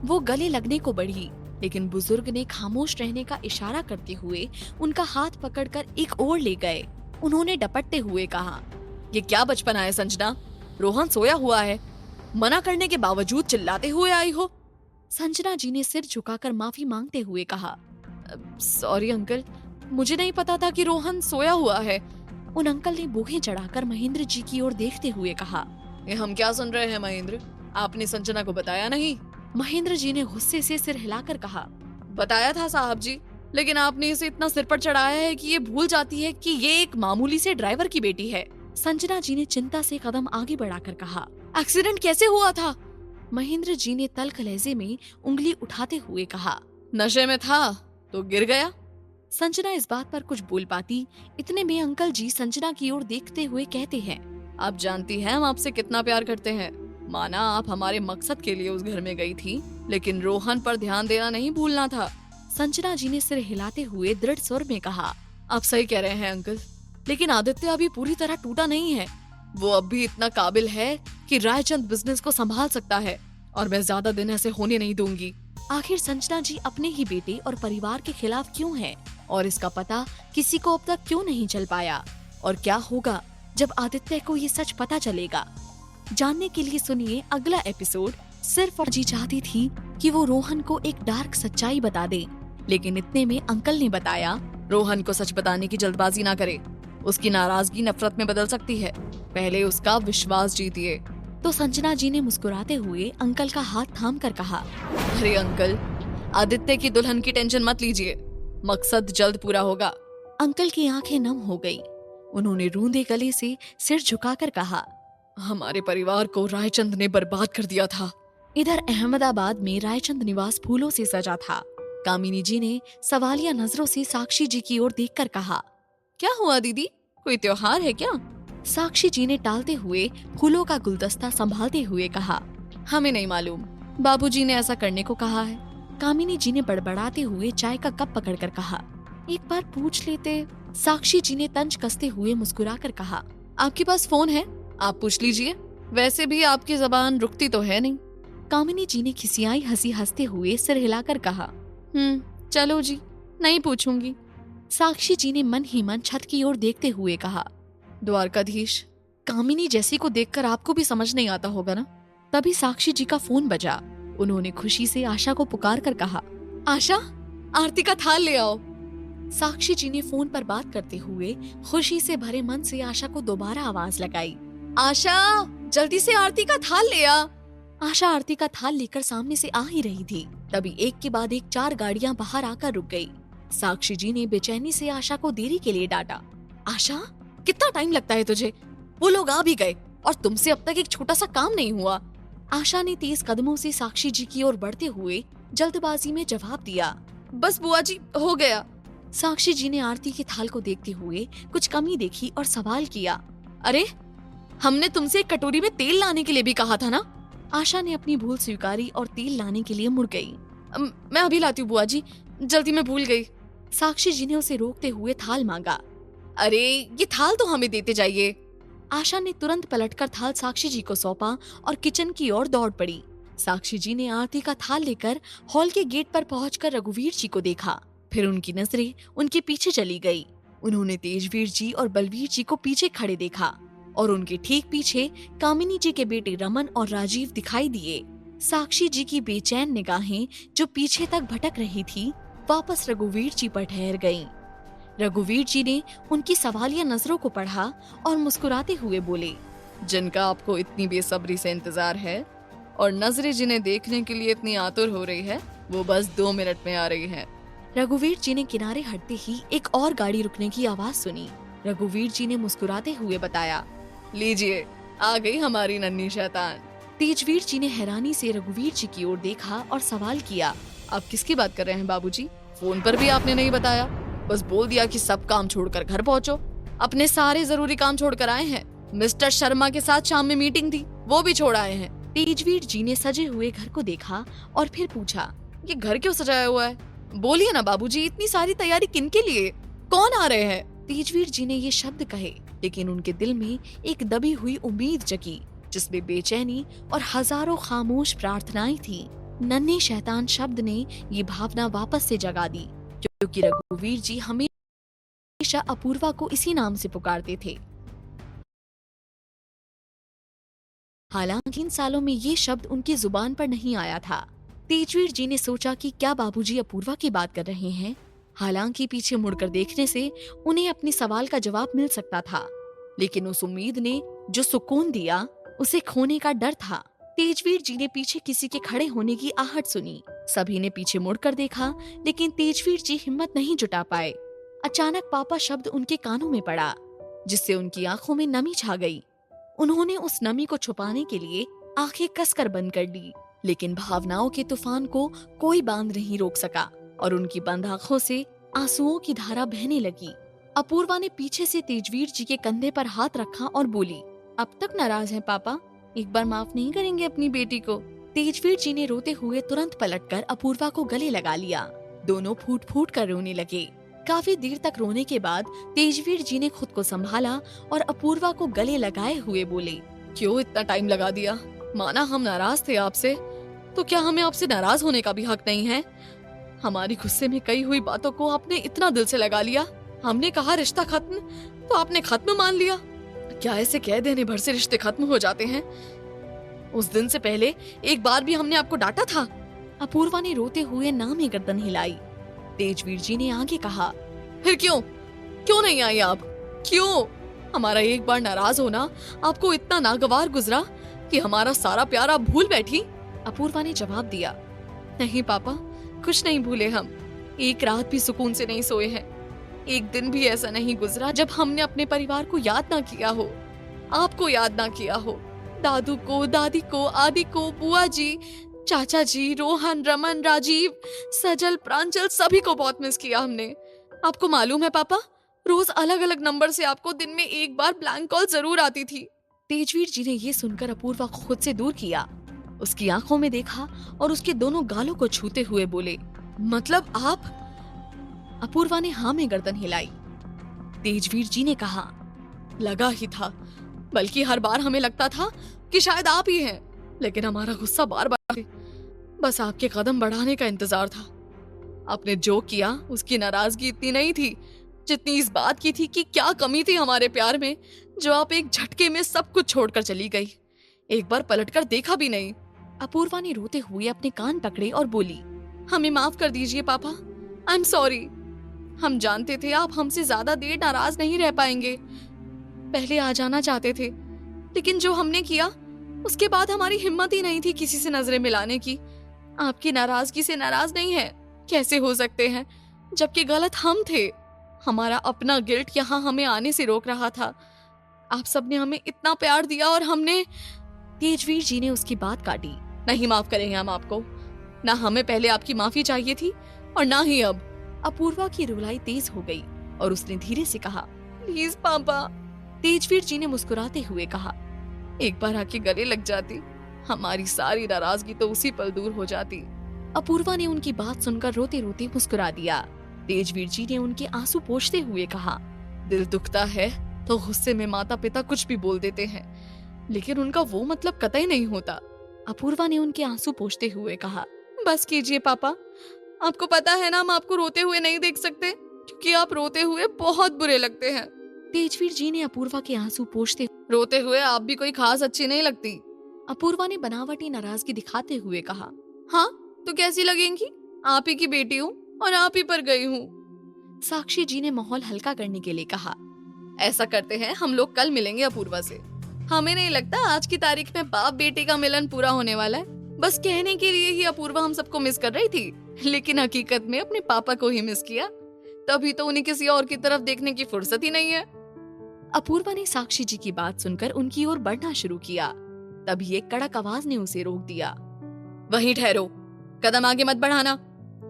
वो गले लगने को बढ़ी, लेकिन बुजुर्ग ने खामोश रहने का इशारा करते हुए उनका हाथ पकड़कर एक ओर ले गए। उन्होंने डपटते हुए कहा, ये क्या बचपना है संजना, रोहन सोया हुआ है, मना करने के बावजूद चिल्लाते हुए आई हो। संजना जी ने सिर झुकाकर माफी मांगते हुए कहा, सॉरी अंकल, मुझे नहीं पता था कि रोहन सोया हुआ है। उन अंकल ने बूहे चढ़ाकर महेंद्र जी की ओर देखते हुए कहा, ये हम क्या सुन रहे हैं महेंद्र, आपने संजना को बताया नहीं? महेंद्र जी ने गुस्से से सिर हिलाकर कहा, बताया था साहब जी, लेकिन आपने इसे इतना सिर पर चढ़ाया है कि ये भूल जाती है कि ये एक मामूली से ड्राइवर की बेटी है। संजना जी ने चिंता से कदम आगे बढ़ाकर कहा, एक्सीडेंट कैसे हुआ था? महेंद्र जी ने तल्ख लहजे में उंगली उठाते हुए कहा, नशे में था तो गिर गया। संजना इस बात पर कुछ बोल पाती, इतने में अंकल जी संजना की ओर देखते हुए कहते हैं, आप जानती हैं हम आपसे कितना प्यार करते हैं। माना आप हमारे मकसद के लिए उस घर में गई थी, लेकिन रोहन पर ध्यान देना नहीं भूलना था। संजना जी ने सिर हिलाते हुए दृढ़ स्वर में कहा, आप सही कह रहे हैं अंकल, लेकिन आदित्य अभी पूरी तरह टूटा नहीं है। वो अब भी इतना काबिल है कि रायचंद बिजनेस को संभाल सकता है, और मैं ज्यादा दिन ऐसे होने नहीं दूंगी। आखिर संजना जी अपने ही बेटे और परिवार के खिलाफ क्यों है, और इसका पता किसी को अब तक क्यों नहीं चल पाया, और क्या होगा जब आदित्य को ये सच पता चलेगा? जानने के लिए सुनिए अगला एपिसोड। सिर्फ जी चाहती थी कि वो रोहन को एक डार्क सच्चाई बता दे, लेकिन इतने में अंकल ने बताया, रोहन को सच बताने की जल्दबाजी ना करे, उसकी नाराजगी नफरत में बदल सकती है, पहले उसका विश्वास जीतिए। तो संजना जी ने मुस्कुराते हुए अंकल का हाथ थाम कर कहा, अरे अंकल, आदित्य की दुल्हन की टेंशन मत लीजिए, मकसद जल्द पूरा होगा। अंकल की आंखें नम हो गई। उन्होंने रूंधे गले से सिर झुकाकर कहा, हमारे परिवार को रायचंद ने बर्बाद कर दिया था। इधर अहमदाबाद में रायचंद निवास फूलों से सजा था। कामिनी जी ने सवालिया नजरों से साक्षी जी की ओर देखकर कहा, क्या हुआ दीदी, कोई त्योहार है क्या? साक्षी जी ने टालते हुए फूलों का गुलदस्ता संभालते हुए कहा, हमें नहीं मालूम, बाबूजी ने ऐसा करने को कहा है। कामिनी जी ने बड़बड़ाते हुए चाय का कप पकड़कर कहा, एक बार पूछ लेते। साक्षी जी ने तंज कसते हुए मुस्कुराकर कहा, आपके पास फोन है, आप पूछ लीजिए, वैसे भी आपकी जबान रुकती तो है नहीं। कामिनी जी ने खिसियाई हंसी हंसते हुए सिर हिलाकर कहा, चलो जी, नहीं पूछूंगी। साक्षी जी ने मन ही मन छत की ओर देखते हुए कहा, द्वारकाधीश, कामिनी जैसी को देखकर आपको भी समझ नहीं आता होगा ना। तभी साक्षी जी का फोन बजा। उन्होंने खुशी से आशा को पुकार कर कहा, आशा, आरती का थाल ले आओ। साक्षी जी ने फोन पर बात करते हुए खुशी से भरे मन से आशा को दोबारा आवाज लगाई, आशा, जल्दी से आरती का थाल ले आ। आशा आरती का थाल लेकर सामने से आ ही रही थी, तभी एक के बाद एक 4 गाड़ियां बाहर आकर रुक गई। साक्षी जी ने बेचैनी से आशा को देरी के लिए डांटा, आशा, कितना टाइम लगता है तुझे, वो लोग आ भी गए और तुमसे अब तक एक छोटा सा काम नहीं हुआ। आशा ने तेज कदमों से साक्षी जी की ओर बढ़ते हुए जल्दबाजी में जवाब दिया, बस बुआ जी, हो गया। साक्षी जी ने आरती के थाल को देखते हुए कुछ कमी देखी और सवाल किया, अरे, हमने तुमसे एक कटोरी में तेल लाने के लिए भी कहा था ना, आशा ने अपनी भूल स्वीकारी और तेल लाने के लिए मुड़ गई। मैं अभी लाती हूँ बुआ जी, जल्दी मैं भूल गई। साक्षी जी ने उसे रोकते हुए थाल मांगा। अरे ये थाल तो हमें देते जाइए। आशा ने तुरंत पलटकर थाल साक्षी जी को सौंपा और किचन की ओर दौड़ पड़ी। साक्षी जी ने आरती का थाल लेकर हॉल के गेट पर पहुंचकर रघुवीर जी को देखा। फिर उनकी नजरें उनके पीछे चली गई। उन्होंने तेजवीर जी और बलवीर जी को पीछे खड़े देखा और उनके ठीक पीछे कामिनी जी के बेटे रमन और राजीव दिखाई दिए। साक्षी जी की बेचैन निगाहें जो पीछे तक भटक रही थी, वापस रघुवीर जी पर ठहर गईं। रघुवीर जी ने उनकी सवालिया नजरों को पढ़ा और मुस्कुराते हुए बोले, जिनका आपको इतनी बेसब्री से इंतजार है और नजरें जिन्हें देखने के लिए इतनी आतुर हो रही है, वो बस 2 मिनट में आ रही है। रघुवीर जी ने किनारे हटते ही एक और गाड़ी रुकने की आवाज सुनी। रघुवीर जी ने मुस्कुराते हुए बताया, लीजिए आ गई हमारी नन्ही शैतान। तेजवीर जी ने हैरानी से रघुवीर जी की ओर देखा और सवाल किया, आप किसकी बात कर रहे हैं बाबूजी? फोन पर भी आपने नहीं बताया, बस बोल दिया कि सब काम छोड़कर घर पहुंचो। अपने सारे जरूरी काम छोड़कर आए हैं। मिस्टर शर्मा के साथ शाम में मीटिंग थी, वो भी छोड़ आए हैं। तेजवीर जी ने सजे हुए घर को देखा और फिर पूछा, ये घर क्यों सजाया हुआ है? बोलिए ना बाबूजी, इतनी सारी तैयारी किनके लिए? कौन आ रहे हैं? तेजवीर जी ने ये शब्द कहे, लेकिन उनके दिल में एक दबी हुई उम्मीद जगी, जिसमें बेचैनी और हजारों खामोश प्रार्थनाएं थी। नन्हे शैतान शब्द ने ये भावना वापस से जगा दी, क्योंकि रघुवीर जी हमेशा अपूर्वा को इसी नाम से पुकारते थे। हालांकि इन सालों में ये शब्द उनकी जुबान पर नहीं आया था। तेजवीर जी ने सोचा कि क्या बाबूजी अपूर्वा की बात कर रहे हैं। हालांकि पीछे मुड़कर देखने से उन्हें अपने सवाल का जवाब मिल सकता था, लेकिन उस उम्मीद ने जो सुकून दिया, उसे खोने का डर था। तेजवीर जी ने पीछे किसी के खड़े होने की आहट सुनी। सभी ने पीछे मुड़कर देखा, लेकिन तेजवीर जी हिम्मत नहीं जुटा पाए। अचानक पापा शब्द उनके कानों में पड़ा, जिससे उनकी आंखों में नमी छा गई। उन्होंने उस नमी को छुपाने के लिए आंखें कसकर बंद कर ली, लेकिन भावनाओं के तूफान को कोई बांध नहीं रोक सका और उनकी बंद आंखों से आंसुओं की धारा बहने लगी। अपूर्वा ने पीछे से तेजवीर जी के कंधे पर हाथ रखा और बोली, अब तक नाराज हैं पापा? एक बार माफ नहीं करेंगे अपनी बेटी को? तेजवीर जी ने रोते हुए तुरंत पलटकर अपूर्वा को गले लगा लिया। दोनों फूट फूट कर रोने लगे। काफी देर तक रोने के बाद तेजवीर जी ने खुद को संभाला और अपूर्वा को गले लगाए हुए बोले, क्यों इतना टाइम लगा दिया? माना हम नाराज थे आपसे, तो क्या हमें आपसे नाराज होने का भी हक नहीं है? हमारी गुस्से में कही हुई बातों को आपने इतना दिल से लगा लिया। हमने कहा रिश्ता खत्म, तो आपने खत्म मान लिया। क्या ऐसे कह देने भर से रिश्ते खत्म हो जाते हैं? उस दिन से पहले एक बार भी हमने आपको डांटा था? अपूर्वा ने रोते हुए ना में गर्दन हिलाई। तेजवीर जी ने आगे कहा, फिर क्यों नहीं आई आप? क्यों? हमारा एक बार नाराज होना आपको इतना नागवार गुजरा कि हमारा सारा प्यार आप भूल बैठी? अपूर्वा ने जवाब दिया, नहीं पापा, कुछ नहीं भूले हम। एक रात भी सुकून से नहीं सोए हैं। एक दिन भी ऐसा नहीं गुजरा जब हमने अपने परिवार को याद ना किया हो, आपको याद ना किया हो। दादू को, दादी को, आदि को, बुआ जी, चाचा जी, रोहन, रमन, राजीव, सजल, प्रांजल, सभी को बहुत मिस किया हमने। आपको मालूम है पापा, रोज अलग अलग नंबर से आपको दिन में एक बार ब्लैंक कॉल जरूर आती थी। तेजवीर जी ने ये सुनकर अपूर्वा को खुद से दूर किया, उसकी आंखों में देखा और उसके दोनों गालों को छूते हुए बोले, मतलब आप? अपूर्वा ने हाँ में गर्दन हिलाई। तेजवीर जी ने कहा, लगा ही था, बल्कि हर बार हमें लगता था कि शायद आप ही हैं, लेकिन हमारा गुस्सा बार बार बस आपके कदम बढ़ाने का इंतजार था। आपने जो किया उसकी नाराजगी इतनी नहीं थी जितनी इस बात की थी कि क्या कमी थी हमारे प्यार में, जो आप एक झटके में सब कुछ छोड़कर चली गई, एक बार पलटकर देखा भी नहीं। अपूर्वा ने रोते हुए अपने कान पकड़े और बोली, हमें माफ कर दीजिए पापा, आई एम सॉरी। हम जानते थे आप हमसे ज्यादा देर नाराज नहीं रह पाएंगे। पहले आ जाना चाहते थे, लेकिन जो हमने किया उसके बाद हमारी हिम्मत ही नहीं थी किसी से नजरें मिलाने की। आपकी नाराजगी से नाराज नहीं है, कैसे हो सकते हैं, जबकि गलत हम थे। हमारा अपना गिल्ट यहाँ हमें आने से रोक रहा था। आप सबने हमें इतना प्यार दिया और हमने। तेजवीर जी ने उसकी बात काटी, नहीं माफ करेंगे हम आपको, ना हमें पहले आपकी माफी चाहिए थी और ना ही अब। अपूर्वा की रुलाई तेज हो गई और उसने धीरे से कहा, प्लीज पापा। तेजवीर जी ने मुस्कुराते हुए कहा, एक बार आके गले लग जाती, हमारी सारी नाराजगी तो उसी पल दूर हो जाती। अपूर्वा ने उनकी बात सुनकर रोते रोते मुस्कुरा दिया। तेजवीर जी ने उनके आंसू पोंछते हुए कहा, दिल दुखता है तो गुस्से में माता पिता कुछ भी बोल देते हैं, लेकिन उनका वो मतलब कतई नहीं होता। अपूर्वा ने उनके आंसू पोंछते हुए कहा, बस कीजिए पापा, आपको पता है ना हम आपको रोते हुए नहीं देख सकते, क्योंकि आप रोते हुए बहुत बुरे लगते हैं। तेजवीर जी ने अपूर्वा के आंसू पोंछते, रोते हुए आप भी कोई खास अच्छी नहीं लगती। अपूर्वा ने बनावटी नाराजगी दिखाते हुए कहा, हाँ तो कैसी लगेंगी, आप ही की बेटी हूँ और आप ही पर गई हूँ। साक्षी जी ने माहौल हल्का करने के लिए कहा, ऐसा करते हैं हम लोग कल मिलेंगे अपूर्वा से। हमें नहीं लगता आज की तारीख में बाप बेटे का मिलन पूरा होने वाला है। बस कहने के लिए ही अपूर्वा हम सबको मिस कर रही थी, लेकिन हकीकत में अपने पापा को ही मिस किया। तभी तो उन्हें किसी और की तरफ देखने की फुर्सत ही नहीं है। अपूर्वा ने साक्षी जी की बात सुनकर उनकी ओर बढ़ना शुरू किया। तभी एक कड़क आवाज ने उसे रोक दिया, वहीं ठहरो, कदम आगे मत बढ़ाना।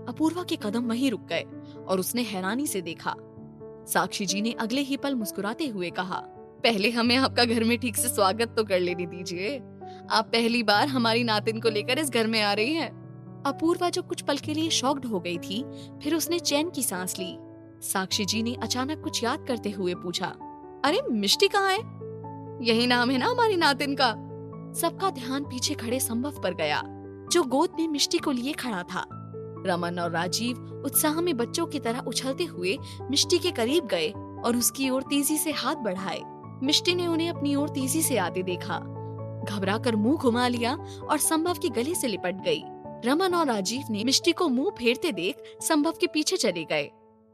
अपूर्वा के कदम वहीं रुक गए और उसने हैरानी से देखा। साक्षी जी ने अगले ही पल मुस्कुराते हुए कहा, पहले हमें आपका घर में ठीक से स्वागत तो कर लेने दीजिए। आप पहली बार हमारी नातिन को लेकर इस घर में आ रही हैं। अपूर्वा जो कुछ पल के लिए शॉक्ड हो गई थी, फिर उसने चैन की सांस ली। साक्षी जी ने अचानक कुछ याद करते हुए पूछा, अरे मिष्टी कहाँ है? यही नाम है ना हमारी नातिन का? सबका ध्यान पीछे खड़े संभव पर गया, जो गोद में मिष्टी को लिए खड़ा था। रमन और राजीव उत्साह में बच्चों की तरह उछलते हुए मिष्टी के करीब गए और उसकी ओर तेजी से हाथ बढ़ाए। मिष्टी ने उन्हें अपनी ओर तेजी से आते देखा, घबराकर मुंह घुमा लिया और संभव के गले से लिपट गई। रमन और राजीव ने मिष्टी को मुंह फेरते देख संभव के पीछे चले गए।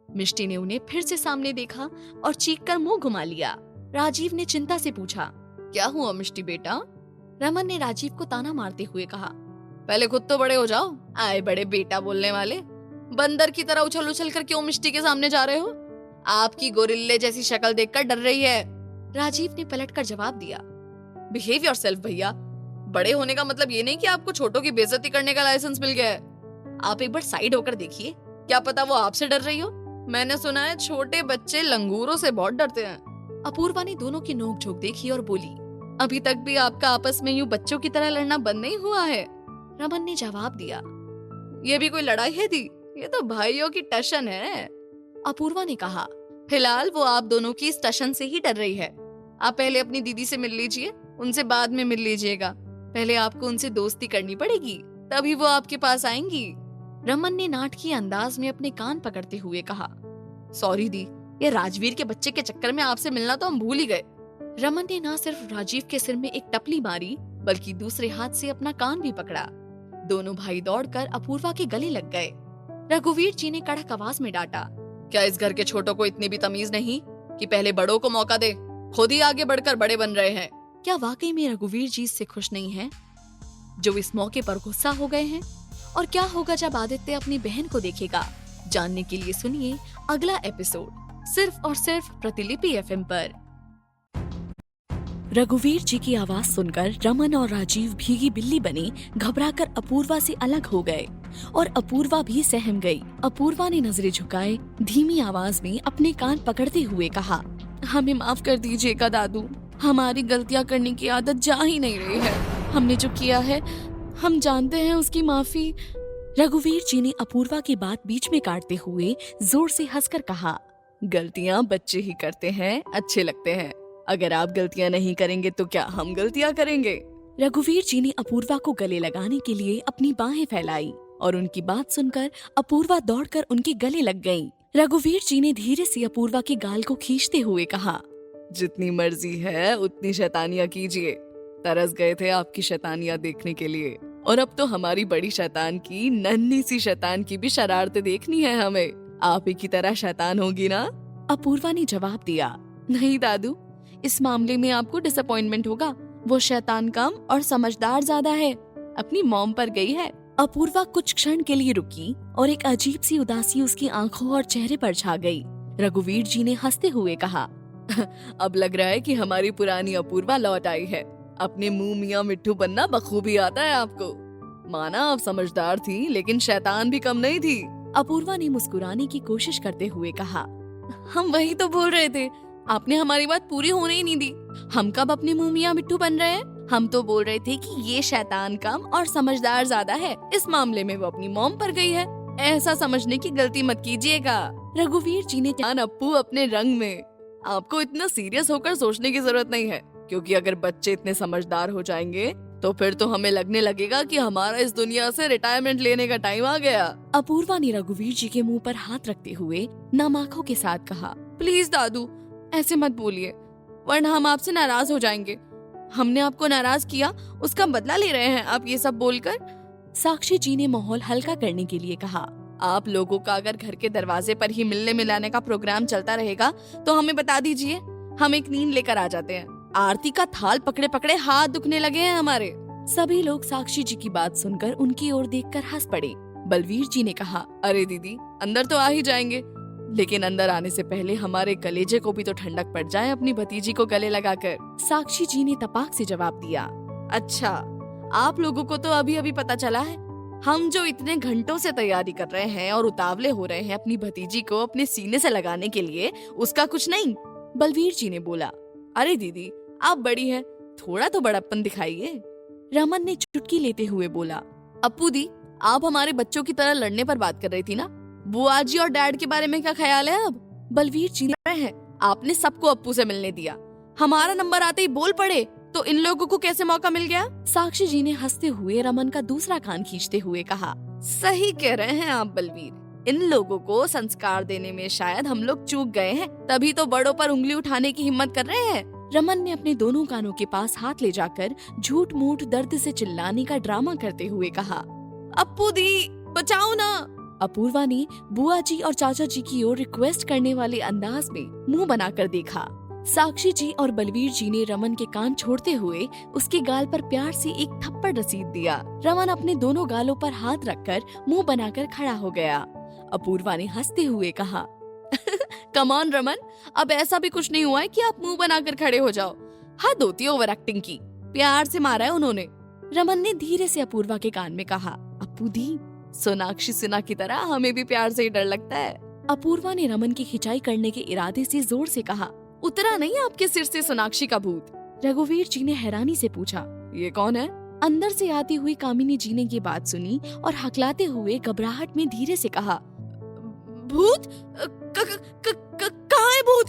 मिष्टी ने उन्हें फिर से सामने देखा और चीखकर मुंह घुमा लिया। राजीव ने चिंता से पूछा, क्या हुआ मिष्टी बेटा? रमन ने राजीव को ताना मारते हुए कहा, पहले खुद तो बड़े हो जाओ, आए बड़े बेटा बोलने वाले। बंदर की तरह उछल उछल कर क्यों मिष्टी के सामने जा रहे हो? आपकी गोरिल्ले जैसी शक्ल देखकर डर रही है। राजीव ने पलटकर जवाब दिया, बिहेव योरसेल्फ भैया। बड़े होने का मतलब ये नहीं कि आपको छोटों की बेइज्जती करने का लाइसेंस मिल गया है। आप एक बार साइड होकर देखिए, क्या पता वो आपसे डर रही हो। मैंने सुना है छोटे बच्चे लंगूरों से बहुत डरते हैं। अपूर्वा ने दोनों की नोक-झोंक देखी और बोली, अभी तक भी आपका आपस में यूं बच्चों की तरह लड़ना बंद नहीं हुआ है। रमन ने जवाब दिया, ये भी कोई लड़ाई है दी, ये तो भाइयों की टशन है। अपूर्वा ने कहा, फिलहाल वो आप दोनों की इस टशन से ही डर रही है। आप पहले अपनी दीदी से मिल लीजिए, उनसे बाद में मिल लीजिएगा। पहले आपको उनसे दोस्ती करनी पड़ेगी, तभी वो आपके पास आएंगी। रमन ने नाटकीय अंदाज में अपने कान पकड़ते हुए कहा, सॉरी दी, ये राजवीर के बच्चे के चक्कर में आपसे मिलना तो हम भूल ही गए। रमन ने न सिर्फ राजीव के सिर में एक टपली मारी, बल्कि दूसरे हाथ से अपना कान भी पकड़ा। दोनों भाई दौड़कर अपूर्वा के गले लग गए। रघुवीर जी ने कड़क आवाज में डांटा, क्या इस घर के छोटों को इतनी भी तमीज नहीं कि पहले बड़ों को मौका दे? खुद ही आगे बढ़कर बड़े बन रहे हैं। क्या वाकई में रघुवीर जी इससे खुश नहीं हैं, जो इस मौके पर गुस्सा हो गए हैं? और क्या होगा जब आदित्य अपनी बहन को देखेगा? जानने के लिए सुनिए अगला एपिसोड, सिर्फ और सिर्फ प्रतिलिपि एफएम पर। रघुवीर जी की आवाज सुनकर रमन और राजीव भीगी बिल्ली बने घबराकर अपूर्वा से अलग हो गए और अपूर्वा भी सहम गई। अपूर्वा ने नजरें झुकाए धीमी आवाज में अपने कान पकड़ते हुए कहा, हमें माफ कर दीजिएगा दादू, हमारी गलतियां करने की आदत जा ही नहीं रही है। हमने जो किया है हम जानते हैं, उसकी माफी। रघुवीर जी ने अपूर्वा की बात बीच में काटते हुए जोर से हंसकर कहा, गलतियां बच्चे ही करते हैं, अच्छे लगते हैं। अगर आप गलतियां नहीं करेंगे तो क्या हम गलतियां करेंगे? रघुवीर जी ने अपूर्वा को गले लगाने के लिए अपनी बाहें फैलाई और उनकी बात सुनकर अपूर्वा दौड़कर उनके गले लग गई। रघुवीर जी ने धीरे से अपूर्वा के गाल को खींचते हुए कहा, जितनी मर्जी है उतनी शैतानियां कीजिए। तरस गए थे आपकी शैतानियां देखने के लिए, और अब तो हमारी बड़ी शैतान की नन्ही सी शैतान की भी शरारतें देखनी है हमें। आप ही की तरह शैतान होगी ना? अपूर्वा ने जवाब दिया, नहीं दादू, इस मामले में आपको डिसअपॉइंटमेंट होगा। वो शैतान कम और समझदार ज्यादा है, अपनी मॉम पर गई है। अपूर्वा कुछ क्षण के लिए रुकी और एक अजीब सी उदासी उसकी आंखों और चेहरे पर छा गई। रघुवीर जी ने हंसते हुए कहा, अब लग रहा है कि हमारी पुरानी अपूर्वा लौट आई है। अपने मुंह मियां मिट्ठू बनना बखूबी आता है आपको। माना आप समझदार थी, लेकिन शैतान भी कम नहीं थी। अपूर्वा ने मुस्कुराने की कोशिश करते हुए कहा, हम वही तो बोल रहे थे, आपने हमारी बात पूरी होने ही नहीं दी। हम कब अपने मुंह मियां मिट्ठू बन रहे हैं? हम तो बोल रहे थे कि ये शैतान कम और समझदार ज्यादा है, इस मामले में वो अपनी मॉम पर गई है। ऐसा समझने की गलती मत कीजिएगा। रघुवीर जी ने कहा, अप्पू अपने रंग में। आपको इतना सीरियस होकर सोचने की जरूरत नहीं है, क्योंकि अगर बच्चे इतने समझदार हो जाएंगे तो फिर तो हमें लगने लगेगा कि हमारा इस दुनिया से रिटायरमेंट लेने का टाइम आ गया। अपूर्वा ने रघुवीर जी के मुंह पर हाथ रखते हुए नम आंखों के साथ कहा, प्लीज दादू ऐसे मत बोलिए, वरना हम आपसे नाराज हो जाएंगे। हमने आपको नाराज किया, उसका बदला ले रहे हैं आप ये सब बोलकर। साक्षी जी ने माहौल हल्का करने के लिए कहा, आप लोगों का अगर घर के दरवाजे पर ही मिलने मिलाने का प्रोग्राम चलता रहेगा तो हमें बता दीजिए, हम एक नींद लेकर आ जाते हैं। आरती का थाल पकड़े पकड़े हाथ दुखने लगे हैं हमारे। सभी लोग साक्षी जी की बात सुनकर उनकी ओर देखकर हंस पड़े। बलवीर जी ने कहा, अरे दीदी अंदर तो आ ही जाएंगे, लेकिन अंदर आने से पहले हमारे कलेजे को भी तो ठंडक पड़ जाए अपनी भतीजी को गले लगाकर। साक्षी जी ने तपाक से जवाब दिया, अच्छा आप लोगों को तो अभी अभी पता चला है, हम जो इतने घंटों से तैयारी कर रहे हैं और उतावले हो रहे हैं अपनी भतीजी को अपने सीने से लगाने के लिए, उसका कुछ नहीं। बलवीर जी ने बोला, अरे दीदी आप बड़ी हैं, थोड़ा तो बड़प्पन दिखाइए। रमन ने चुटकी लेते हुए बोला, अप्पू दी आप हमारे बच्चों की तरह लड़ने पर बात कर रही थी ना, बुआ जी और डैड के बारे में क्या ख्याल है अब? बलवीर जी ने कहा है, आपने सबको अप्पू से मिलने दिया, हमारा नंबर आते ही बोल पड़े तो इन लोगों को कैसे मौका मिल गया? साक्षी जी ने हंसते हुए रमन का दूसरा कान खींचते हुए कहा, सही कह रहे हैं आप बलवीर, इन लोगों को संस्कार देने में शायद हम लोग चूक गए हैं, तभी तो बड़ों पर उंगली उठाने की हिम्मत कर रहे हैं। रमन ने अपने दोनों कानों के पास हाथ ले जाकर झूठ मूठ दर्द से चिल्लाने का ड्रामा करते हुए कहा, अप्पू दी बचाओ ना। अपूर्वा ने बुआ जी और चाचा जी की ओर रिक्वेस्ट करने वाले अंदाज में मुंह बनाकर देखा। साक्षी जी और बलवीर जी ने रमन के कान छोड़ते हुए उसके गाल पर प्यार से एक थप्पड़ रसीद दिया। रमन अपने दोनों गालों पर हाथ रखकर मुंह बनाकर खड़ा हो गया। अपूर्वा ने हंसते हुए कहा, कमान रमन, अब ऐसा भी कुछ नहीं हुआ है कि आप मुंह बनाकर खड़े हो जाओ, हद होती है ओवर एक्टिंग की, प्यार से मारा है उन्होंने। रमन ने धीरे से अपूर्वा के कान में कहा, अप्पू दी सोनाक्षी सिन्हा की तरह हमें भी प्यार से ही डर लगता है। अपूर्वा ने रमन की खिंचाई करने के इरादे से जोर से कहा, उतरा नहीं आपके सिर से सोनाक्षी का भूत? रघुवीर जी ने हैरानी से पूछा, ये कौन है? अंदर से आती हुई कामिनी जी ने ये बात सुनी और हकलाते हुए घबराहट में धीरे से कहा, भूत? कहाँ है भूत?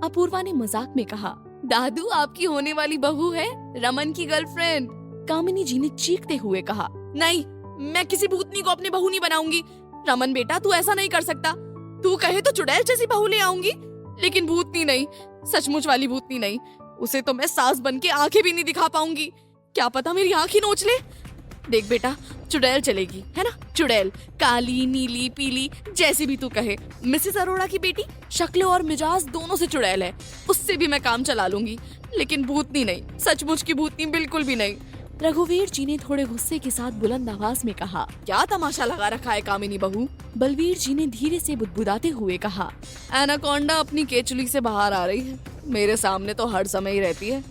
अपूर्वा ने मजाक में कहा, दादू आपकी होने वाली बहू है, रमन की गर्लफ्रेंड। कामिनी जी ने चीखते हुए कहा, नहीं मैं किसी भूतनी को अपनी बहू नहीं बनाऊंगी। रमन बेटा तू ऐसा नहीं कर सकता, तू कहे तो चुड़ैल जैसी बहू ले आऊंगी, लेकिन भूतनी नहीं, सचमुच वाली भूतनी नहीं। उसे तो मैं सास बन के आंखें भी नहीं दिखा पाऊंगी, क्या पता मेरी आंख ही नोच ले। देख बेटा चुड़ैल चलेगी, है ना? चुड़ैल काली नीली पीली जैसी भी तू कहे, मिसेस अरोड़ा की बेटी शक्ल और मिजाज दोनों से चुड़ैल है, उससे भी मैं काम चला लूंगी, लेकिन भूतनी नहीं, सचमुच की भूतनी बिल्कुल भी नहीं। रघुवीर जी ने थोड़े गुस्से के साथ बुलंद आवाज में कहा, क्या तमाशा लगा रखा है कामिनी बहू? बलवीर जी ने धीरे से बुदबुदाते हुए कहा, एनाकोंडा अपनी केचुली से बाहर आ रही है, मेरे सामने तो हर समय ही रहती है।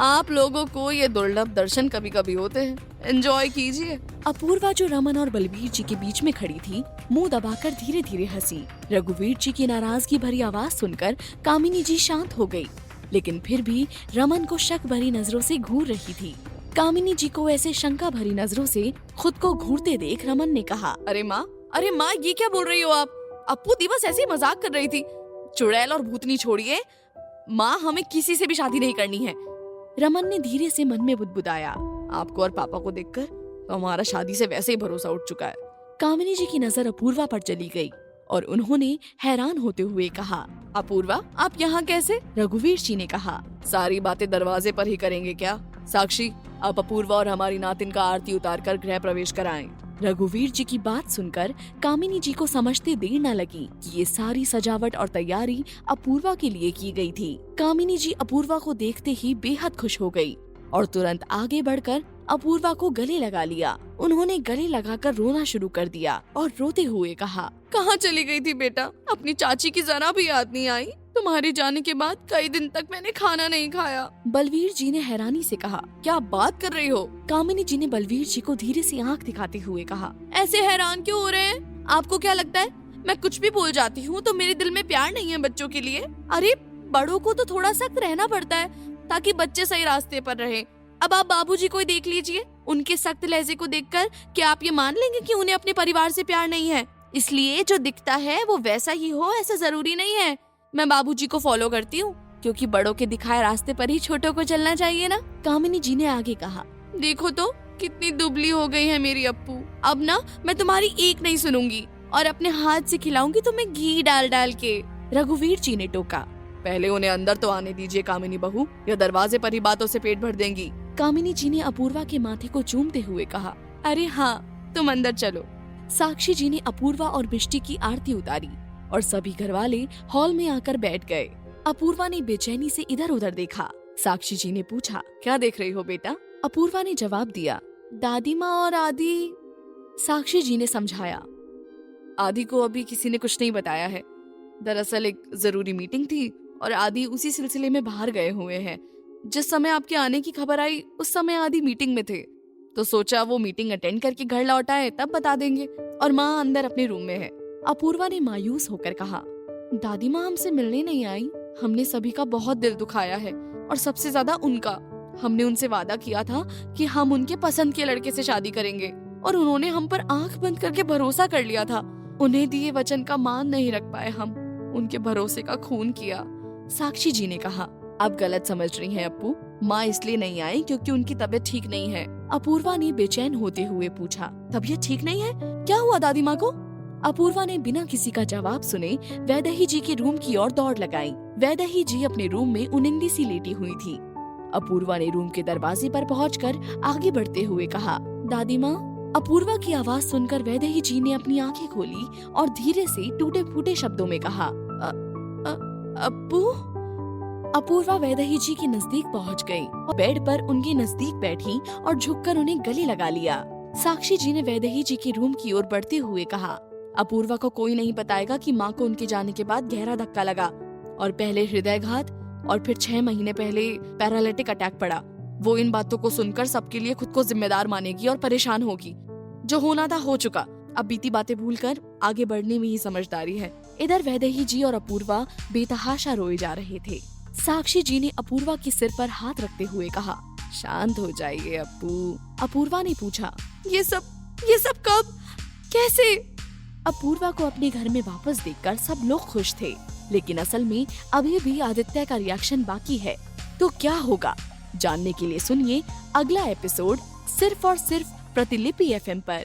आप लोगों को ये दुर्लभ दर्शन कभी कभी होते हैं, एंजॉय कीजिए। अपूर्वा जो रमन और बलवीर जी के बीच में खड़ी थी, मुंह दबाकर धीरे धीरे हंसी। रघुवीर जी की नाराजगी भरी आवाज सुनकर कामिनी जी शांत हो गई, लेकिन फिर भी रमन को शक भरी नजरों से घूर रही थी। कामिनी जी को ऐसे शंका भरी नजरों से खुद को घूरते देख रमन ने कहा, अरे माँ ये क्या बोल रही हो आप? अप्पू दी बस ऐसे ही मजाक कर रही थी, चुड़ैल और भूतनी छोड़िए, माँ हमें किसी से भी शादी नहीं करनी है। रमन ने धीरे से मन में बुदबुदाया, आपको और पापा को देखकर तो हमारा शादी से वैसे ही भरोसा उठ चुका है। कामिनी जी की नजर अपूर्वा पर चली गई और उन्होंने हैरान होते हुए कहा, अपूर्वा आप यहाँ कैसे? रघुवीर जी ने कहा, सारी बातें दरवाजे पर ही करेंगे क्या? साक्षी आप अपूर्वा और हमारी नातिन का आरती उतार कर गृह प्रवेश कराएं। रघुवीर जी की बात सुनकर कामिनी जी को समझते देर न लगी कि ये सारी सजावट और तैयारी अपूर्वा के लिए की गई थी। कामिनी जी अपूर्वा को देखते ही बेहद खुश हो गई और तुरंत आगे बढ़कर अपूर्वा को गले लगा लिया। उन्होंने गले लगाकर रोना शुरू कर दिया और रोते हुए कहा, कहाँ चली गई थी बेटा? अपनी चाची की जरा भी याद नहीं आई? तुम्हारे जाने के बाद कई दिन तक मैंने खाना नहीं खाया। बलवीर जी ने हैरानी से कहा, क्या बात कर रही हो? कामिनी जी ने बलवीर जी को धीरे से आंख दिखाते हुए कहा, ऐसे हैरान क्यों हो रहे हैं? आपको क्या लगता है मैं कुछ भी बोल जाती हूँ तो मेरे दिल में प्यार नहीं है बच्चों के लिए? अरे बड़ों को तो थोड़ा सख्त रहना पड़ता है ताकि बच्चे सही रास्ते पर रहे। अब आप बाबूजी को ही देख लीजिए, उनके सख्त लहजे को देखकर क्या आप ये मान लेंगे कि उन्हें अपने परिवार से प्यार नहीं है? इसलिए जो दिखता है वो वैसा ही हो ऐसा जरूरी नहीं है। मैं बाबूजी को फॉलो करती हूँ, क्योंकि बड़ों के दिखाए रास्ते पर ही छोटों को चलना चाहिए ना। कामिनी जी ने आगे कहा, देखो तो कितनी दुबली हो गई है मेरी अप्पू। अब ना मैं तुम्हारी एक नहीं सुनूंगी और अपने हाथ से खिलाऊंगी तुम्हें घी डाल डाल के। रघुवीर जी ने टोका, पहले उन्हें अंदर तो आने दीजिए कामिनी बहू, या दरवाजे पर ही बातों से पेट भर देंगी। कामिनी जी ने अपूर्वा के माथे को चूमते हुए कहा, अरे हाँ तुम अंदर चलो। साक्षी जी ने अपूर्वा और बिष्टी की आरती उतारी और सभी घरवाले हॉल में आकर बैठ गए। अपूर्वा ने बेचैनी से इधर उधर देखा। साक्षी जी ने पूछा, क्या देख रही हो बेटा? अपूर्वा ने जवाब दिया, दादी माँ और आदि। साक्षी जी ने समझाया, आदि को अभी किसी ने कुछ नहीं बताया है। दरअसल एक जरूरी मीटिंग थी और आदि उसी सिलसिले में बाहर गए हुए हैं। जिस समय आपके आने की खबर आई उस समय आदि मीटिंग में थे, तो सोचा वो मीटिंग अटेंड करके घर लौट आए तब बता देंगे। और माँ अंदर अपने रूम में है। अपूर्वा ने मायूस होकर कहा, दादी माँ हमसे मिलने नहीं आई। हमने सभी का बहुत दिल दुखाया है और सबसे ज्यादा उनका। हमने उनसे वादा किया था कि हम उनके पसंद के लड़के से शादी करेंगे और उन्होंने हम पर आंख बंद करके भरोसा कर लिया था। उन्हें दिए वचन का मान नहीं रख पाए हम, उनके भरोसे का खून किया। साक्षी जी ने कहा, आप गलत समझ रही हैं अप्पू, माँ इसलिए नहीं आई क्योंकि उनकी तबीयत ठीक नहीं है। अपूर्वा ने बेचैन होते हुए पूछा, तबीयत ठीक नहीं है? क्या हुआ दादी माँ को? अपूर्वा ने बिना किसी का जवाब सुने वैदेही जी के रूम की ओर दौड़ लगाई। वैदेही जी अपने रूम में उनिंदी सी लेटी हुई थी। अपूर्वा ने रूम के दरवाजे पर पहुंचकर आगे बढ़ते हुए कहा, दादी माँ। अपूर्वा की आवाज सुनकर वैदेही जी ने अपनी आंखें खोली और धीरे से टूटे फूटे शब्दों में कहा, अप्पू। अपूर्वा वैदेही जी के नजदीक पहुंच गई और बेड पर उनके नजदीक बैठी और झुककर उन्हें गले लगा लिया। साक्षी जी ने वैदेही जी के रूम की ओर बढ़ते हुए कहा, अपूर्वा को कोई नहीं बताएगा कि माँ को उनके जाने के बाद गहरा धक्का लगा और पहले हृदयघात और फिर 6 महीने पहले पैरालिटिक अटैक पड़ा। वो इन बातों को सुनकर सबके लिए खुद को जिम्मेदार मानेगी और परेशान होगी। जो होना था हो चुका, अब बीती बातें भूलकर आगे बढ़ने में ही समझदारी है। इधर वैदेही जी और अपूर्वा बेतहाशा रोए जा रहे थे। साक्षी जी ने अपूर्वा के सिर पर हाथ रखते हुए कहा, शांत हो जाइए अप्पू। अपूर्वा ने पूछा, ये सब कब, कैसे? अपूर्वा को अपने घर में वापस देखकर सब लोग खुश थे, लेकिन असल में अभी भी आदित्य का रिएक्शन बाकी है। तो क्या होगा जानने के लिए सुनिए अगला एपिसोड सिर्फ और सिर्फ प्रतिलिपि FM पर।